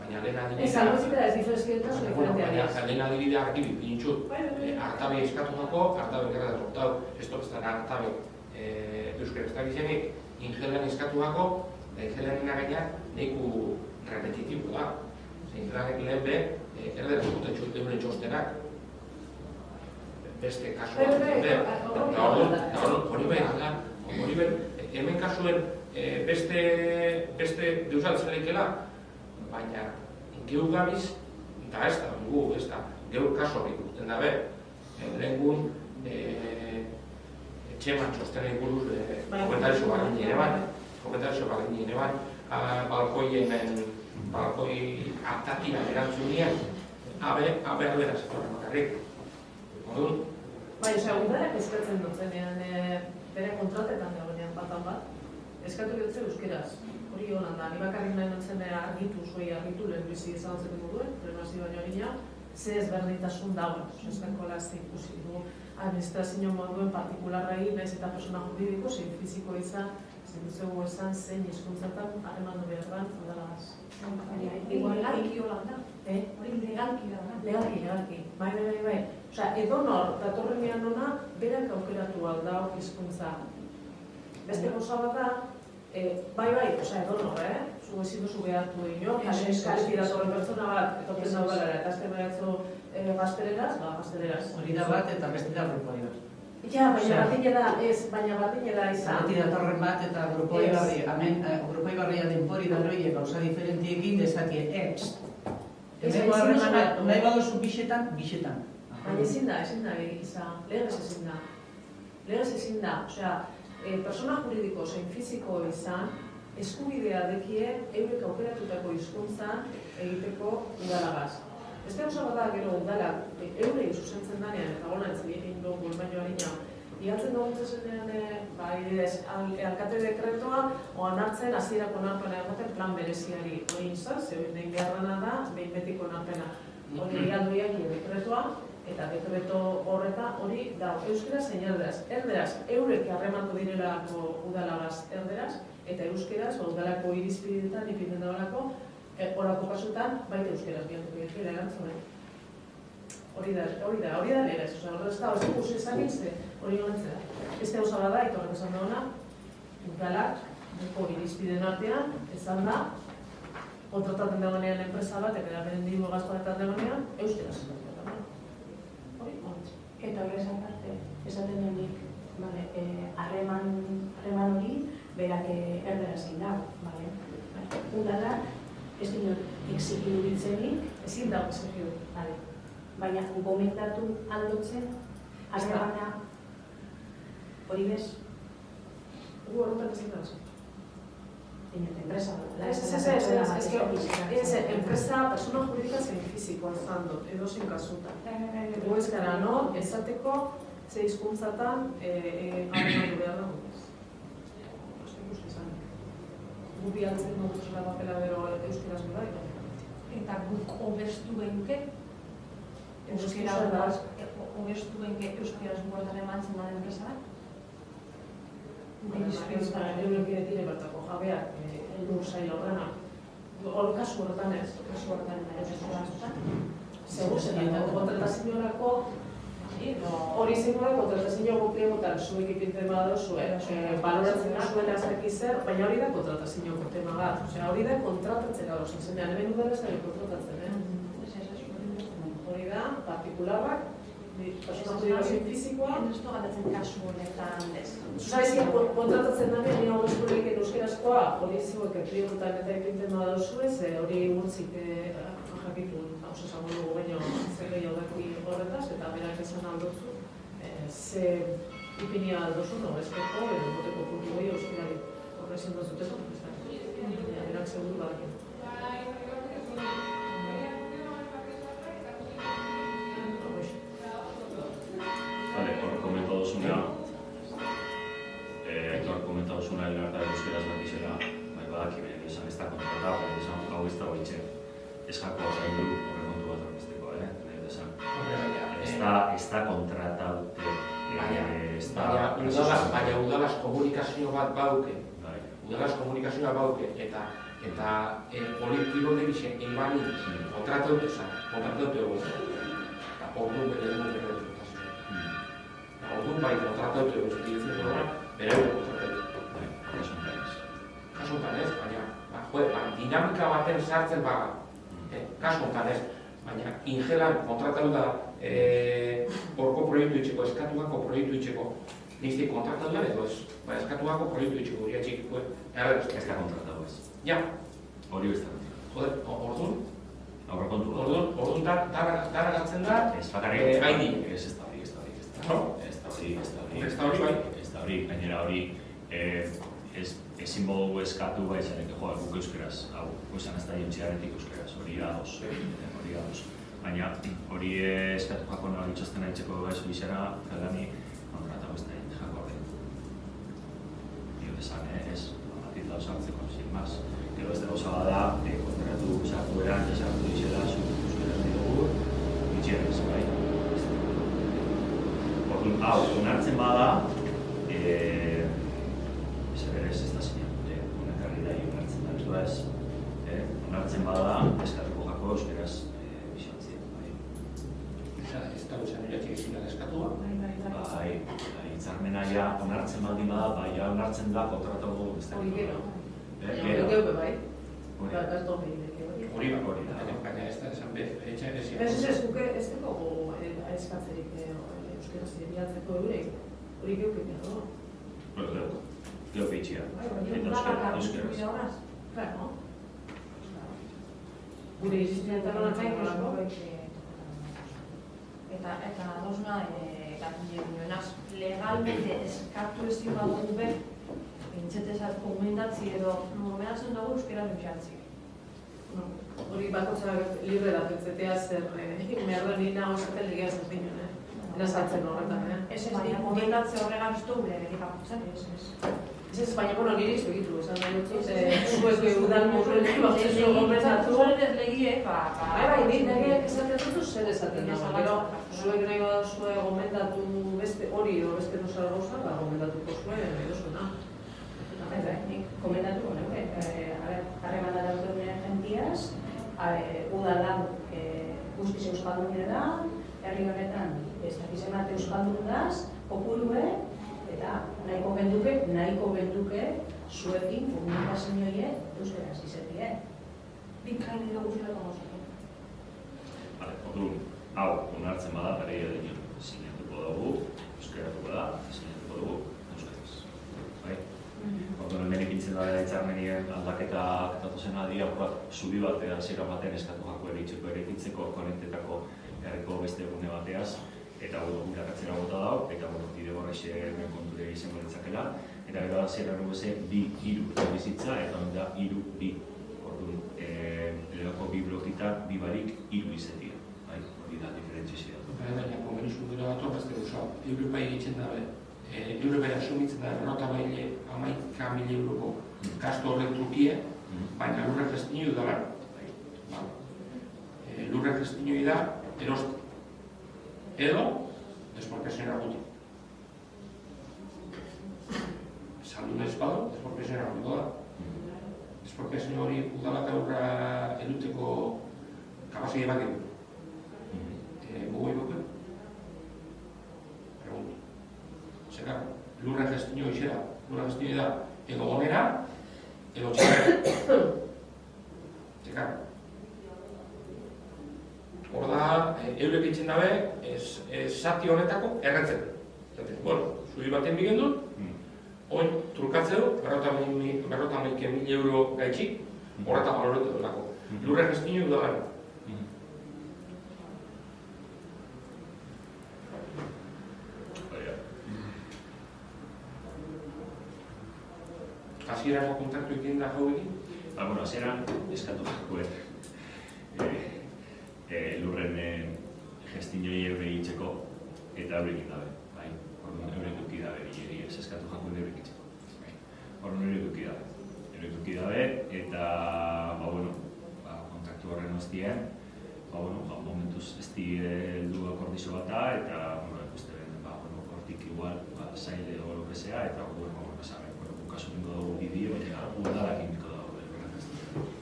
baina lehen adibidea... Ez salbutzita ez diferentzia oso diferentzia dira. Baina lehen adibidea argi bintxut, hartabe eskatu dako, hartabe gerra sortau, ez topestan hartabe euskera ez da bizenik, ingelan eskatu dako, ingelanina gainak neku repetitibo da. Ingelan lehen be, erdera zuten euren txostenak, beste kasuak hori behar, hemen kasuen beste deusatzen lehikela, baina geu gabiz, eta ez da, geu kasu hori ikusten dabe, lehengun etxeman txostenei buruz komentarizio bagin ere bat, balkoi atatian erantzunien, aberdera zetorren bakarrik. Bai, udalak eskatzen dutzenean, bere kontratetan dagoenean batan bat, eskatu dutze euskeraz. Hori holan da, ni bakarrik nahi dutzen argitu, zuei argitu lehen bizi ezagutzeko moduen, plenazio baino egina, ze ezberdintasun dagoen. Estanko lazte ikusi du administrazio moduen partikularrai, nahiz eta persona juridiko, zein fiziko izan, zendutzegu esan zein hizkuntzatan harremandu behar da udalagaz. Legalki holan da. Hori legalki da. Legalki. Bai. Osea, edonor, datorrenean ona, berak aukeratu aldau hizkuntza. Beste gauza bat da, bai, osea, edonor, zu ezin duzu behartu inor, kaleti datorren pertsona bat, etortzen daugalara, eta azte atzo gazteleraz, gazteleraz. Hori da bat eta beste da grupo ibar. Ja, baina berdina da izan. Beti datorren bat eta grupo ibarri, hemen grupo ibarria denpori daroie gauza diferentiekin dezakie, Hemengo harremana, nahi baduzu bixetan. Baina ezin da izan, legez ezin da. Osea, persona juridiko zein fiziko izan, eskubidea dekie eurek aukeratutako hizkuntza egiteko udalagaz. Beste gauza bat da gero udalak eurei zuzentzen danean, eta gona egin dugu baino harina, bilatzen dugu zenean, alkate dekretoa, oan hartzen hasierako onarpena egoten plan bereziari hori izan, zeu nahi beharrana da, behin betiko onarpena. Hori aldoiak dekretoa, eta dekreto horreta hori da euskeraz zein erderaz. Erderaz, eurek harremantu direlako udalagaz erderaz, eta euskeraz, udalako irizpideetan ipintzen dagoelako, horako kasutan, baita euskeraz bihantuko dira erantzunen. Hori da legez, ez da, ez dugu ezagitze hori honentzera. Beste gauza bat da, itorrek esan dagoena, udalak, irizpideen artean, esan da, kontratatzen dagoenean enpresa bat, eta beren diru gaztoetan dagoenean, euskeraz. Hori, honetxe. Eta horrez aparte, esaten denik, harreman hori, berak erdera zein dago, udala, ez dinot, exigidu ditzenik, ezin dago exigidu. Baina gomendatu aldotzen, harremana hori bez? Gu horretan ezin dago. Enpresa Ez, enpresa, persona juridika zein fizikoa izan dut, edo zein kasuta. Gu ez gara, no, esateko ze hizkuntzatan harrematu behar dago. Gu bialtzen dugu zela papela bero euskeraz gara. Eta guk obestu benke, obestu benke euskeraz guardan emantzen da enpresarak? Eurek dire bertako jabeak, eldur zaila horrena. Hor kasu horretan ez. Segur zen, kontratazioarako hori zengoen kontratazio gutiegotan zuek ipintzen badozu, baloratzen zuen azteki zer, baina hori da kontratazioko tema bat. Osea, hori da kontratatzen gau zenean, hemen udara ez da kontratatzen, hori da, partikularrak, persona juridiko fizikoa. Ez du gatatzen kasu honetan ez. Zuzabezia, kontratatzen danean, nire hogesturik euskerazkoa, hori ziuek priegutan eta ipintzen badauzu ez, hori urtzik jakitun, esango dugu baino zer gehiago daki horretaz, eta berak esan aldotzu, ze ipinia aldozun, horrezpeko, edo boteko puntu goi euskerari horrezin dozuteko, berak seguru badakin. Komentatu zuna elgarta euskeraz bakizela, badaki behin izan ez da kontratatu, izan hau ez da goitxe. Ez jakoa zain du, horre kontu bat orkesteko, ez da kontrataute, baina udalaz komunikazio bat bauke, eta kolektibo debizen egin kontrataute egon. Eta orduan bere dugu bere kontratatzea. Orduan bai kontrataute egon zutitzen dut, bere dugu kontrataute. Kasuntan ez, baina dinamika baten sartzen baga. Kasuntan ez, baina ingelan kontratatu da horko proiektu itxeko, eskatuako proiektu itxeko. Niztik kontratatu da edo ez, eskatuako proiektu itxeko hori atxikiko. Ez da kontratatu ez. Ja. Hori ez da kontratatu. Orduan? Aurrekontu. Orduan dara gartzen da, gaini. Ez da hori, gainera hori, ezin modu eskatu bai zanek, guk euskeraz, hau, esan ez da jontziaretik euskeraz, hori ados. Baina hori eskatu jako nahi itxosten aitzeko gaizu bizera, galani, kontratago ez da jako hori. Dio desan, ez, batit dauz hartzeko, sin más. Gero ez dago da, kontratu sartu eran, sartu izela, euskeraz ditugu, itxerrez, bai. Orduan, hau, onartzen bada, ez da zinatute, unekarri da onartzen da, ez onartzen bada, eskatuko jako euskeraz bisantzien, bai. Ez da guzan iratik ezin da eskatua? Bai, hitzarmena ja onartzen baldin bada, bai, ja onartzen da kontratago ez da. Hori gero. Gero. Bai. Hori da, baina ez da esan Ez duke ez dugu eskatzerik euskaraz bilatzeko eurek. Hori geukik dago. Gero peitxia. Claro. Gure irizpideetan honatzen Eta dosna, legalmente eskatu ez dira dugu be, pentsetezat gomendatzi edo gomendatzen dugu euskera dutxatzi. hori bakoitzak libre da pentsetea zer merda nina osatzen legea zer dinen, Era sartzen horretan, Ez gomendatze horregan ez dugu ere bakoitzak. Ez, baina, bueno, niri segitu, esan nahi dut, zuek udal murrele batzeko gomendatu. Zuek ez legie, Nik negeak esaten dut zer esaten dago. Gero, zuek nahi badazue gomendatu beste hori edo beste dozara gauza, gomendatuko zuen edozuna. Nik komendatu, harremana daukenean jentiaz, udala guztiz euskaldun da, herri honetan ez dakiz emate euskaldun daz, kopurue, eta nahiko benduke zuekin komunikazioie euskaraz izatie. Bikain edo guztiak gozatu. Orduan, hau, onartzen bada, bereia dinen sinatuko dugu, euskaratuko da, sinatuko dugu, euskaraz. Bai? Orduan, hemen ipintzen da hitzarmenien aldaketak datozen adia, zubi batean, zera batean eskatu jako eritzeko ere ikitzeko konentetako herriko beste egune bateaz, eta gure akatzera bota dago, eta bide horrexe konture izango ditzakela, eta gero da zera nuguze bi-hiru bizitza, eta onda hiru-bi. Orduan, lehoko bi blokitak, bi barik, hiru izatea. Hori da, diferentzia da. Baina, konbenizko dira dator, beste gauza, Europa egiten dabe, Europa asumitzen da, errota baile, 11.000 euroko gasto horren trukie, baina lurrak ez dinu da, lurrak ez dinu da, erost. Edo, desporkezioen arguti. Saldu nahi espado, desporkezioen argutiko da. Desporkezio hori udalak aurra eduteko kapazia ebaken. Gogoi boke? Pregunto. Zeka, lurra gestio izera, lurra gestio da, edo gonera, edo txera. Zeka. Hor da, eurek itzen dabe, zati honetako erretzen. Bueno, zubi baten bigen dut, oin trukatzeu, 40.000 euro gaitxik, horretan baloretu dutako. Lurra gestio da gara. Hasierako kontaktu ekin da jauekin? Bueno, hasieran eskatu jakue lurren gestiñoi eure hitzeko eta eurekin dabe, bai? Orduan eurek duki dabe bileri, ez eskatu jakue eurek hitzeko. Orduan eurek duki dabe, eta, kontaktu horren ostien, momentuz ez di heldu akordizo bata, eta, ikuste ben, hortik igual, zaile o lo que sea, eta orduan, kasu binko dugu bideo, eta udalak inbiko dugu.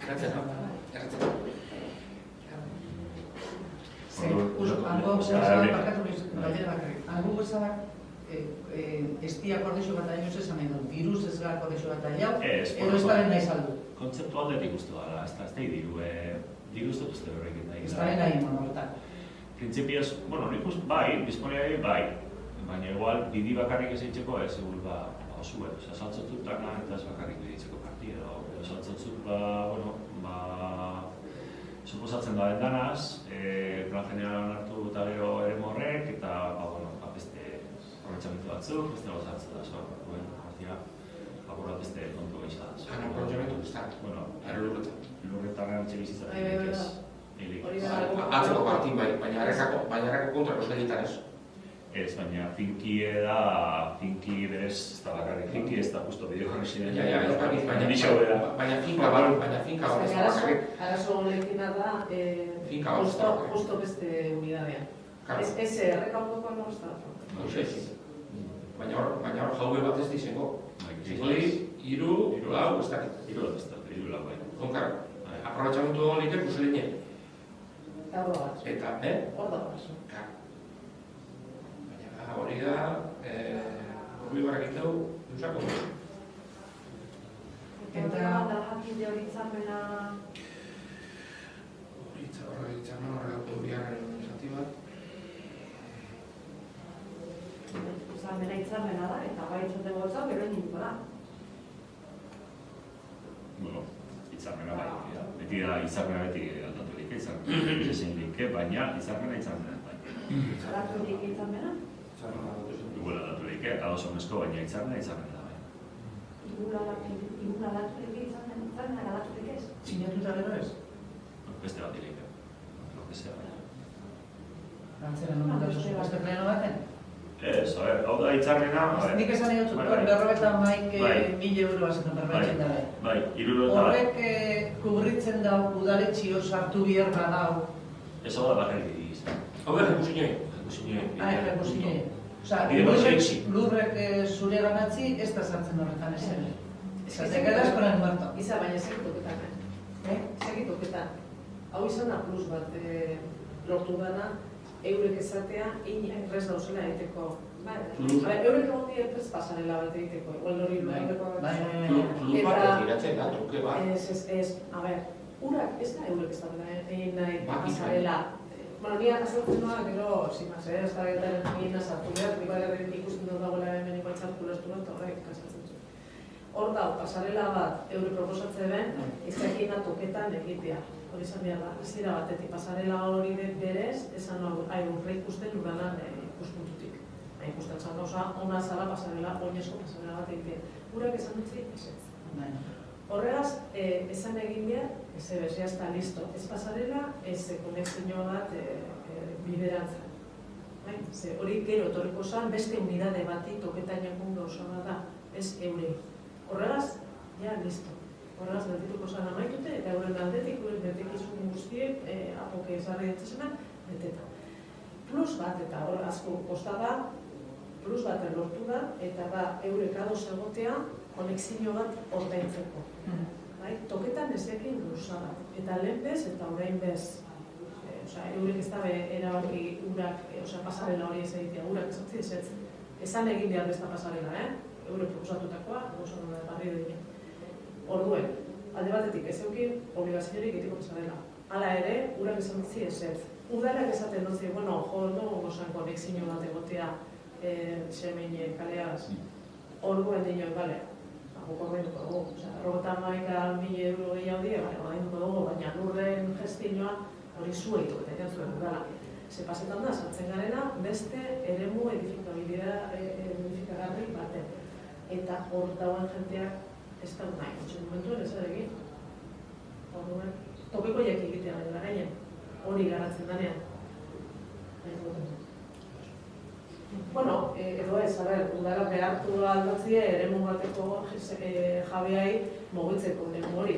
Gratzen. Hango bezalak ez di akordizio bat aioz esan nahi dut, diruz ez gara akordizio bat aiau, edo ez daren nahi saldu. Kontzeptu aldetik uste dara, ez da diru, diru ez dut uste horrekin nahi. Ez daren nahi horretak. Printzipioz, nik uste bai, disponiari bai, baina igual bidi bakarrik ez eitzeko ez, egur zuen, saltzatzut dana eta ez bakarrik biditzeko partia, edo saltzatzut, suposatzen da dendanaz, plan generala hartu eta gero ere morrek, eta beste horretxamentu batzuk, beste gozatzu da, duen partia, aborrat beste kontu gaitza da. Hano horretxamentu guztak, lurretan gantxe bizitzatik ez. Atzeko partin bai, baina erreko kontrako zailetan ez. Ez, baina finki berez, ez da bakarrik finki, ez da justo bideo jarrexen. Baina finka bat ez da bakarrik. Arazo honekin da, justo beste unidadea. Ez errekautuko no ez da. Baina hor jaue bat ez dizengo. Zingoli, iru, lau, ez dakit. Iru lau, bai. Konkar, aprobetxamentu honik ekuseline. Eta hor da bat. Eta, hor da bat. Hori da, hori barrak egiteu, duzako. Eta hori jakin de hori itzarmena... Hitzarmen horregako bigarren zati bat. Hitzarmena hitzarmena da, eta bai itxoten gotza, gero eginiko da. Bueno, hitzarmena bai, beti da hitzarmena beti aldaturik, hitzarmena ezin like, baina hitzarmena bai. Aldaturik hitzarmena? Igual aldaturik, ados honezko, baina hitzarmena da bai. Iguna aldaturik hitzarmena aldaturik ez? Sinatuta gero ez? Beste bat direk, lo que sea, baina. Antzera non dut beste pleno baten? Ez, a ver, hau da hitzarmena... Nik esan nahi dut, berrogeita maik 1.000 euro bazetan berbatzen dabe. Bai, irurota... Horrek kubritzen dau, udaletxio sartu bihar badau. Ez hau da bakarrik izan. Hau da, jekusinoi. Jekusinoi. Osa, lurrek zure ganatzi, ez da sartzen horretan ez ere. Te quedas con el muerto. Iza, baina segituketan, segituketan. Hau izan da plus bat lortu dana, eurek esatea, enprez dauzela egiteko. Eurek egon dira enprez pasarela bat egiteko, igual hori lurreko bat. Plus bat egiratzen da, truke bat. Ez, a ber, urak ez da eurek ez da egin nahi pasarela. Bueno, ni azaltzen noa, gero, zimaz, ez da egin azartu behar, nik bagarren ikusten dut dagoela hemen igual txarkulestu bat, horrek kasatzen zu. Hor da, pasarela bat, eure proposatze ben, izakina toketan egitea. Hori izan behar da, ez dira batetik, pasarela hori berez, esan urre ikusten luranan ikuspuntutik. Ikusten zan gauza, ona zala pasarela, oinezko pasarela bat egitea. Urak esan dutzi, ez ez. Horregaz, esan egin behar, ez ebes, ya está listo. Ez pasarela, ez konexio bat biderantzan. Hori gero etorriko zan, beste unidade bati toketan jakun gauza bat da, ez eurei. Horregaz, ja, listo. Horregaz, betituko zan amaitute, eta euren aldetik, euren betekizun guztiek, apoke ezarri ditzesenak, beteta. Plus bat, eta hor asko kosta da, plus bat lortu da, eta da, eurek ados egotea, konexio bat ordaintzeko. Toketan ez ekin luza bat. Eta lehen bez, eta orain bez. Eurek ez dabe erabaki urak, pasarela hori ez egitea, urak ez otzi ez. Esan egin behar besta pasarela, eurek proposatutakoa, gozan hori barri dut. Orduen, alde batetik ez eukin, obligaziorik egiteko pasarela. Hala ere, urak esan dutzi ez ez. Udalak esaten dutzi, bueno, jo, no gozan konexio bat egotea semein kaleaz. Orduen dinoi, bale. Ordainduko dugu, 51.000 euro gehiago die, ordainduko dugu, baina lurren gestioa hori zueitu eta egin zuen udala. Ze pasetan da, sartzen garena, beste eremu edifikagarri baten. Eta hor dagoen jenteak ez da nahi, otxen momentuen ez egin. Tokeko jak egitea gara gainen, hori garatzen danean. Bueno, edo ez, udara behartu aldatzie eremu bateko jabeai mugitzeko eremu hori.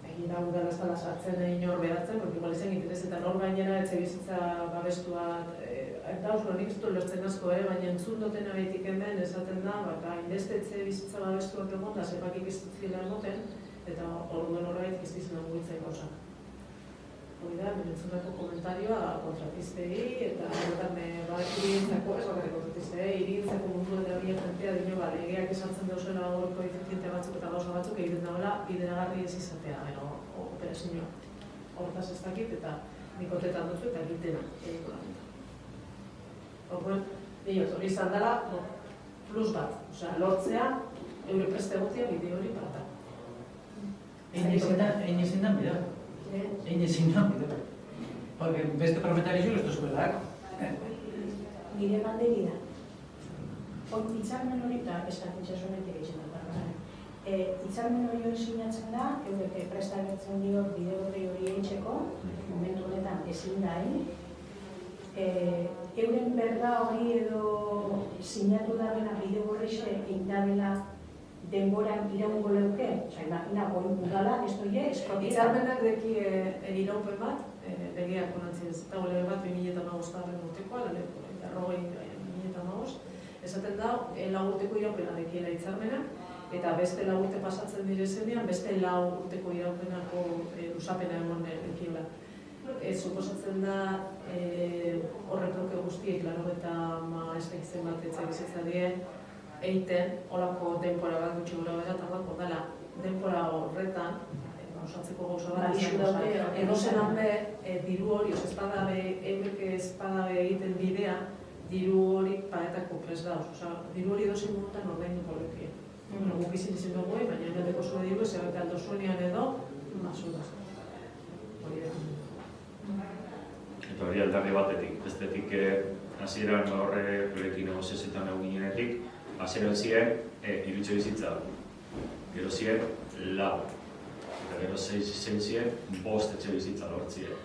Egin da udara ez dala sartzen inor behartzen, porque igual izan interez eta nor gainera etxe bizitza babestua dauz, nik ez du lertzen asko, baina entzun duten abetik hemen esaten da, hainbeste etxe bizitza babestuak egon da, zepakik ez dutzila emoten, eta orduen horregatik ez dizena mugitzen gauzak. Hori da, menentzunako komentarioa kontratistei eta irigintzako, ez bakarrik kontratistei, irigintzako mundu eta horiek jentea dino, legeak esantzen dauzela hori koefiziente batzuk eta gauza batzuk egiten dagoela bideragarri ez izatea, operazioa. Hortaz ez dakit eta nikotetan duzu eta egitena egiko da. Horren, hori izan dela plus bat, lortzea, eure preste egotia bide hori parata. Egin ezin da, mira. Egin ezin da, mira. Porque beste propietarizio ez duzkoelak. Nire galderi da. Hitzarmen hori eta eskatitzasonek egiten da. Hitzarmen hori sinatzen da, eurek prestatzen dio bide hori egiteko, momentu honetan ezin da euren berda hori edo sinatu dabena bide horreixe indabela denboran iraungo leuke, imagina, hori udala, ez doie, espropieta. Hitzarmenak deki iraupen bat, legeak onantzien ez, eta lege bat 2015 urtekoa, eta 2015, esaten da, 4 urteko iraupena dekiela hitzarmenak, eta beste 4 urte pasatzen direzenean, beste 4 urteko iraupenako lusapena emon dekiela. Suposatzen da, horrek luke guztiek, eta espekitzen bat etxe bizitza dien, eiten, holako denpora bat gutxi gura bera, eta dela, denpora horretan, osatzeko gauza bat, Bai, izango zen. daude, Edozelan be, diru hori, espadabe, eurek espadabe egiten bidea, diru hori paretako prest dauz. Osa, diru hori edozein momentan ordainduko lukien. Guk izin dugu, baina enateko zuen diru, ez ebete aldo zuenean edo, basudaz. Hori da. Eta hori aldarri batetik, bestetik hasieran horre eurekin negoziazioetan egon ginenetik, hasieran ziren irutxo bizitza, gero ziren lau, eta gero zein ziren 5 etxe bizitza lortzien.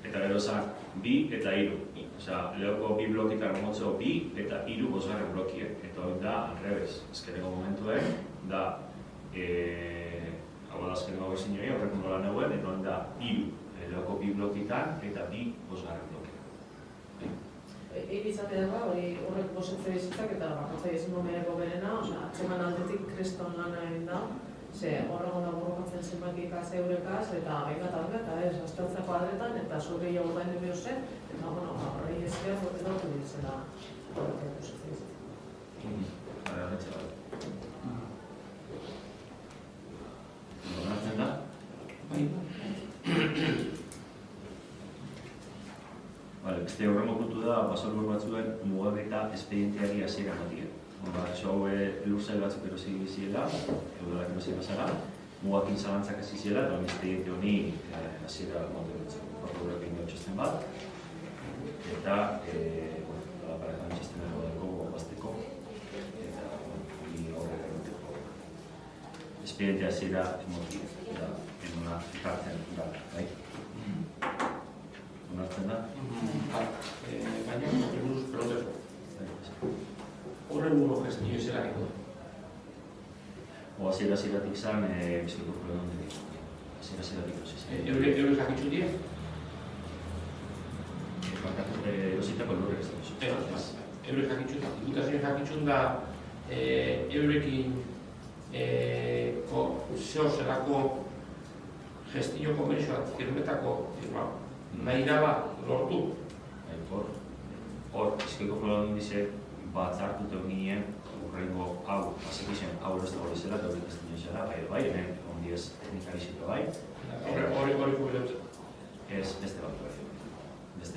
Eta gero zan 2 eta 3. Osea, lehoko 2 blokitan motzo 2 eta 3 bosgarren blokien. Eta hori da, alrebez, azkeneko momentuen, da, hau da azkeneko berzinoi, horrek nola neuen, eta hori da 3. Lehoko 2 blokitan eta 2 bosgarren blokien. Egin izatea da, horrek bosetze bizitzak eta bakotzai ezin momeneko berena, atxeman aldetik kriston lana egin da, ze horrego da borrokatzen zenbakikaz eurekaz, eta eta ez, asteltzako adretan, eta zure gehiago ordaindu behar zen, eta horrei ezker horretu ditzela horrek bosetze bizitzak. Hara, horretxe bat. Onartzen da? Bai. Beste horrengo puntu da, basolbor batzuen mugaketa espedienteari hasiera ematen. Hau lursail batzuk erosi biziela, udalak erosi bazara, mugakin zalantzak hasi ziela, eta espediente honi hasiera ematen dutzen. Horrek egin txosten bat, eta parejan txosten dago bazteko, eta hori horrek egiteko. Espediente hasiera ematen, eta enuna ekartzen da, bai? Onartzen da? Baina, buruz peloteko. Horren buru gestio izerako da. Hasiera-hasieratik zan, biziko problemon dira. Hasiera-hasieratik hasi. Eurek jakitzu dira? Erositako lurrek ez da. Eurek jakitzu da. Diputazioen jakitzu da eurekin zeo zelako gestio konbentzioak firmetako nahi daba lortu. Hor, biziko problemon dize batzartute ginen urrengo hau, bazekisen hau eroste gori zela, eta horiek ez dino zela, bai, hemen ondiez teknikari zitu bai. Hori kubileut. Ez, beste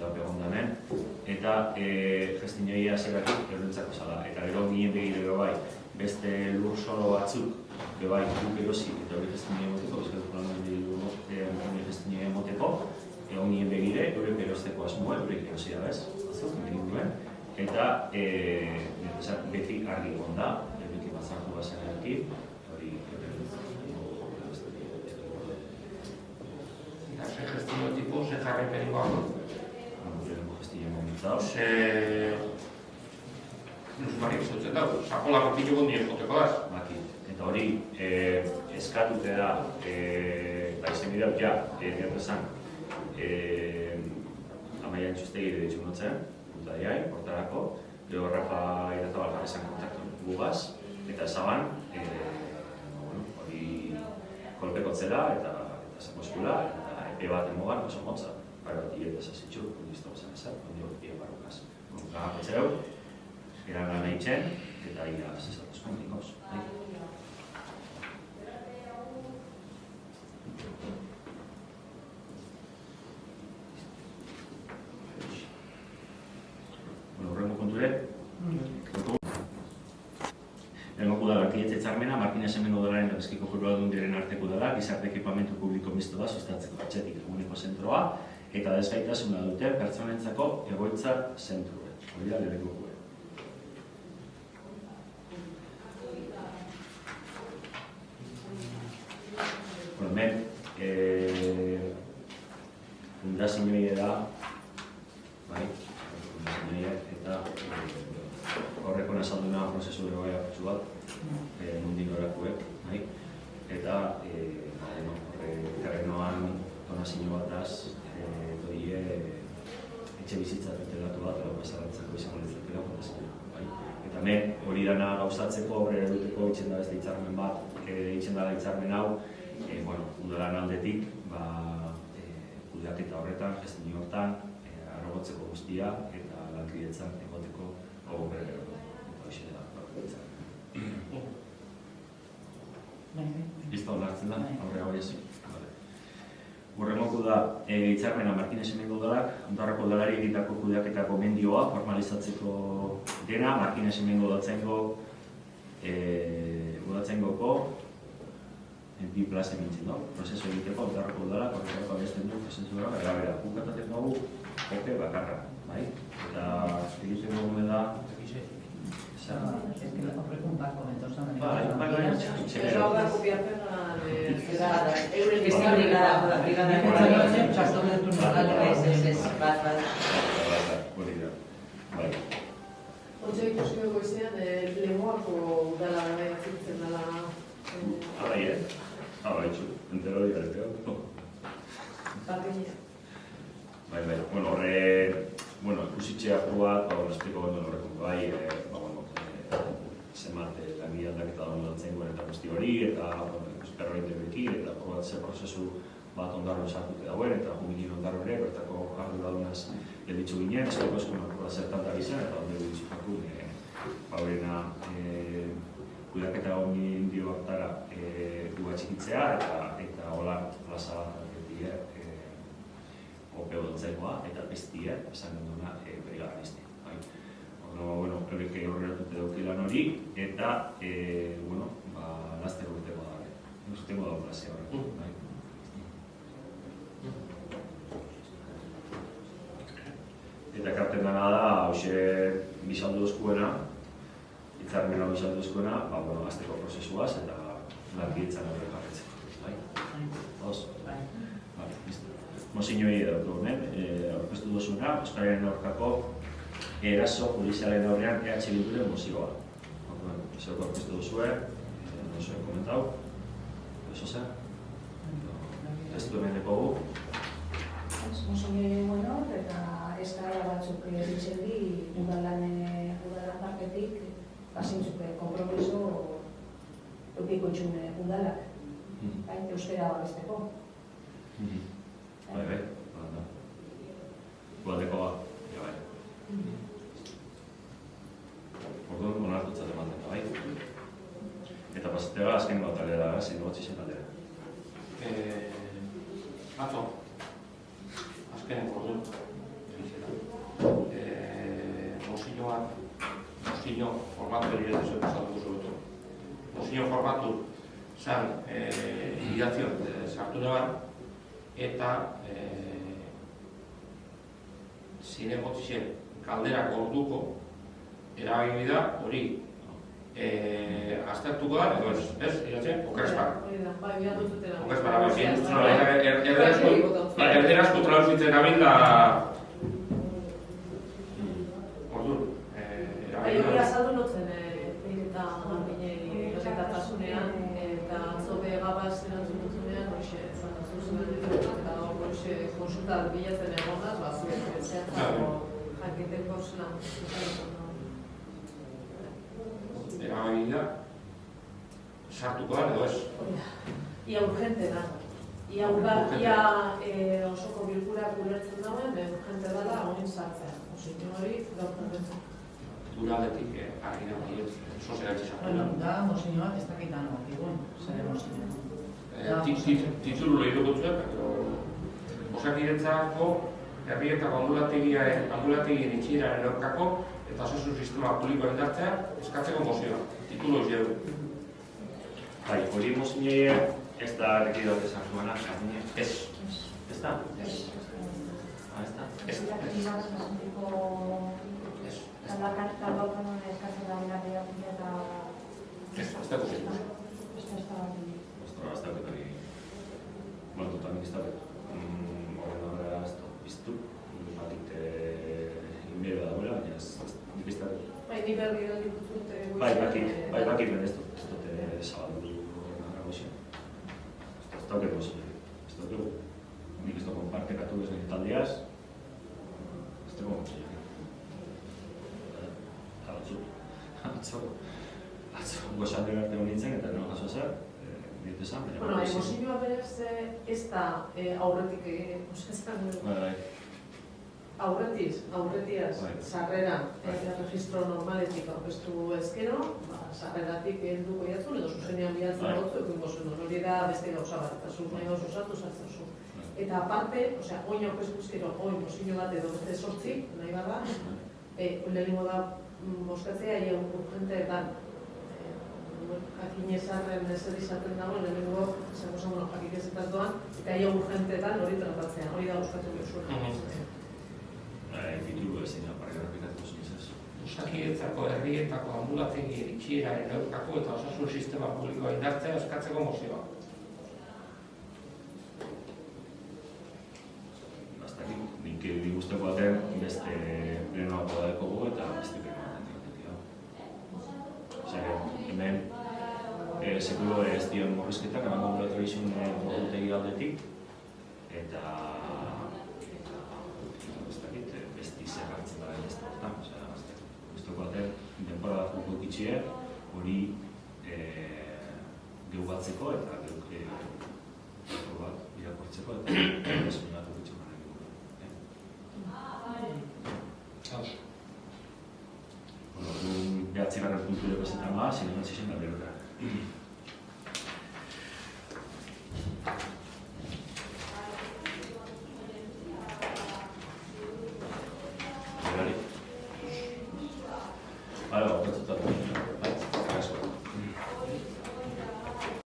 bat egon danen, eta gestinoi hasieratik eurentzako zala. Eta gero ginen begire bai, beste lur solo batzuk, bai, guk erosi, eta hori gestinoi emoteko, bizkatu planuen gestinoi emoteko, egon ginen begire, eurek erosteko asmoa, eurek erosi da bez, batzuk, egin duen, eta beti argi egon da, eurek batzartu bazen eraki, hori Ze gestio tipo, ze jarri perigoako. Urrengo gestio momentzauz. Ze... Luzmarrik zautzen dago, sakolako pilo gondi eskoteko da. Baki. Eta hori, eskatute da, eta izen bideu, ja, gertezan, Amaia Entxustegi ditxun notzen, dutadiai, portarako, gero Rafa Irazabal jarrezan kontaktu gugaz, eta ezaban, hori kolpekotzela eta zaposkula, eta epe bat emogan oso motza, para dieta esasitxu, listo zen ezak, ondi hori pia barrokaz. Gagapetzeu, eran lan eitzen, eta ia zesatuz kontikoz. Horrengo konture, Lehenko udala arkidetze txarmena, Martinez hemen udalaren Eskiko Foru Aldundiaren arteko udala, gizarte ekipamentu publiko misto da, sustatzeko atxetik eguneko zentroa, eta desgaitasuna dute pertsonentzako egoitza zentrue. Hori da, lehenko gure. Hemen, fundazioei da, bai, eta horreko nazalduna prozesu egoia batzu bat, nondik norakuek, eta terrenoan donazio bataz, doie etxe bizitza tutelatu bat, edo bezalatzeko izango litzatela fundazioa. Eta hemen hori dana gauzatzeko, horre eduteko itxen da beste hitzarmen bat, itxen dara hitzarmen hau, udalan aldetik, kudeaketa horretan, gestio hortan, arrogotzeko guztia, eta lankidetzan egoteko hau bere eta hoxe da. Listo, lartzen da, aurre hori ez. da hitzarmena Martinez hemengo udalak, Ondarrako udalari egitako kudeaketa gomendioa formalizatzeko dena, Martinez hemengo udatzengoko bi plaza egintzen da. Prozesu egiteko Ondarrako udalak, horretako abesten du prozesua erabera. Bukatatek dugu ope bakarra, bai? Eta egiten dugu da... Es que ofrezco un par comentos también. Pero ahora copiarla euren Ontsa ikusi dugu izan, Lemoako udala zitzen dela... Bai, itxu, entero dira, Bai, bueno, horre, ikusitxea probat, espliko horrekundu bai, zemat langile aldaketa dagoen eta guzti hori, eta perro egitekin, eta probatzea prozesu bat ondarro sartute dagoen, eta jumilin ondarro ere, bertako jarri daunaz gelditzu ginen, espliko eskunak zertan da bizan, eta onde gutxi jakun, horrena kudaketa honi dio hartara duga txikitzea, eta hola plaza ope odotzekoa, eta bestia, esan duna, perigarrizti. Horrek horretute daukilan hori, eta, laster urteko da. Urteko da plazia horrek. Eta karten dana da, hauxe bizaldu eskuena, hitzarmena bizaldu eskuena, azteko prozesuaz, eta lankidetzan horrek jarretzeko. Dos? Moziñoi edo honen, aurkeztu duzuna, Euskararen aurkako eraso judizialen aurrean Bilduren mozioa. Zerko aurkeztu duzue, no zuen komentau, eso zer? Ez du hemen dekogu? Moziñoi egon eta eskara batzuk ditzen di udalan partetik bazintzuk kompromiso eukiko itxune udalak, euskara babesteko. Bai, gualdekoa, bai. Orduan, onartutzat ematen da, bai? Eta pasatega azken bat alera, zin gotzi zen aldera. Atzo, azkenen orduan, Mozio formatu egiten zuen pasatu duzu. Mozio formatu zan idatzion sartu neban, eta zinegotzien kalderak orduko erabili da hori aztertuko da, edo ez, iratzen, okrespan. Okrespan, erderazko traduzitzen gabil da orduan. Hori azaldu notzen eta errekatasunean eta atzobe gabaz erantzun dutzunean horixe eta horixe konsulta bilatzen egonaz, zuen zehatzako jakiteko zelan. Erabili sartuko da, edo ez? Ia urgente da. Ia osoko bilkurak ulertzen dauen, urgente dela honin sartzea. Osin hori gaur kontentzen. Udaletik argi da hori sozialatxe sartu. Da, mozioak ez dakitan hortigun, zer mozioak. Titulu lehituko zuek, Osakidetzako herrietako ambulategien itxieraren aurkako eta osasun sistema publikoa indartzea eskatzeko mozioa. Titulu hori du. Bai, hori mozioa ez da errekidote sartuana, ez. Ez da? Ez. Ez da? Ez da. Ez da guzti. Ez da guzti. Bueno, tamik ez da guzti. Horren ez da biztu. Batik inbero da duela, baina ez da guzti. Ni berri da dituzute. Bai, bakit ez dute zabaldu horren agozio. Ez da guzti guzti. Ez da guzti. Nik ez da konpartekatu ez taldeaz. Ez da guzti. Atzo, gozalde garte honintzen eta no jaso zer, ditu esan, baina... Bueno, emozioa berez ez da aurretik aurretiaz, sarrera, registro normaletik aurkeztu ezkero, sarreratik helduko jatzun edo zuzenean bilatzen gotzu ekin gozun, hori da beste gauza bat, eta zuz nahi gauz osatu sartzen zu. Eta aparte, oin aurkeztuzkero, oin mozio bat edo beste 8, nahi bada, lehenengo da boskatzea, ia urgenteetan jakinezarren zer izaten dagoen, lehenengo jakikezetaz doan, eta ia urgenteetan hori tratatzea, hori da boskatu behar Titulu ezin da, parek errepikatu zuzizaz. Osakidetzako herrietako ambulategi itxieraren aurkako eta osasun sistema publikoa indartzea eskatzeko mozioa. Nik guzteko baten beste plenoa podadekogu eta beste plenoa baten. Hemen sekulo ez dion morrizketak, hemen ambulatorixun ordutegi aldetik, eta besti zer hartzen da ez da. Guzteko baten denbora bat guko ikitxie hori geu batzeko eta geu bat irakortzeko eta eskunatu gutxo. Behatzigarren puntu dugu ezetan ba, zineman zizien da berura.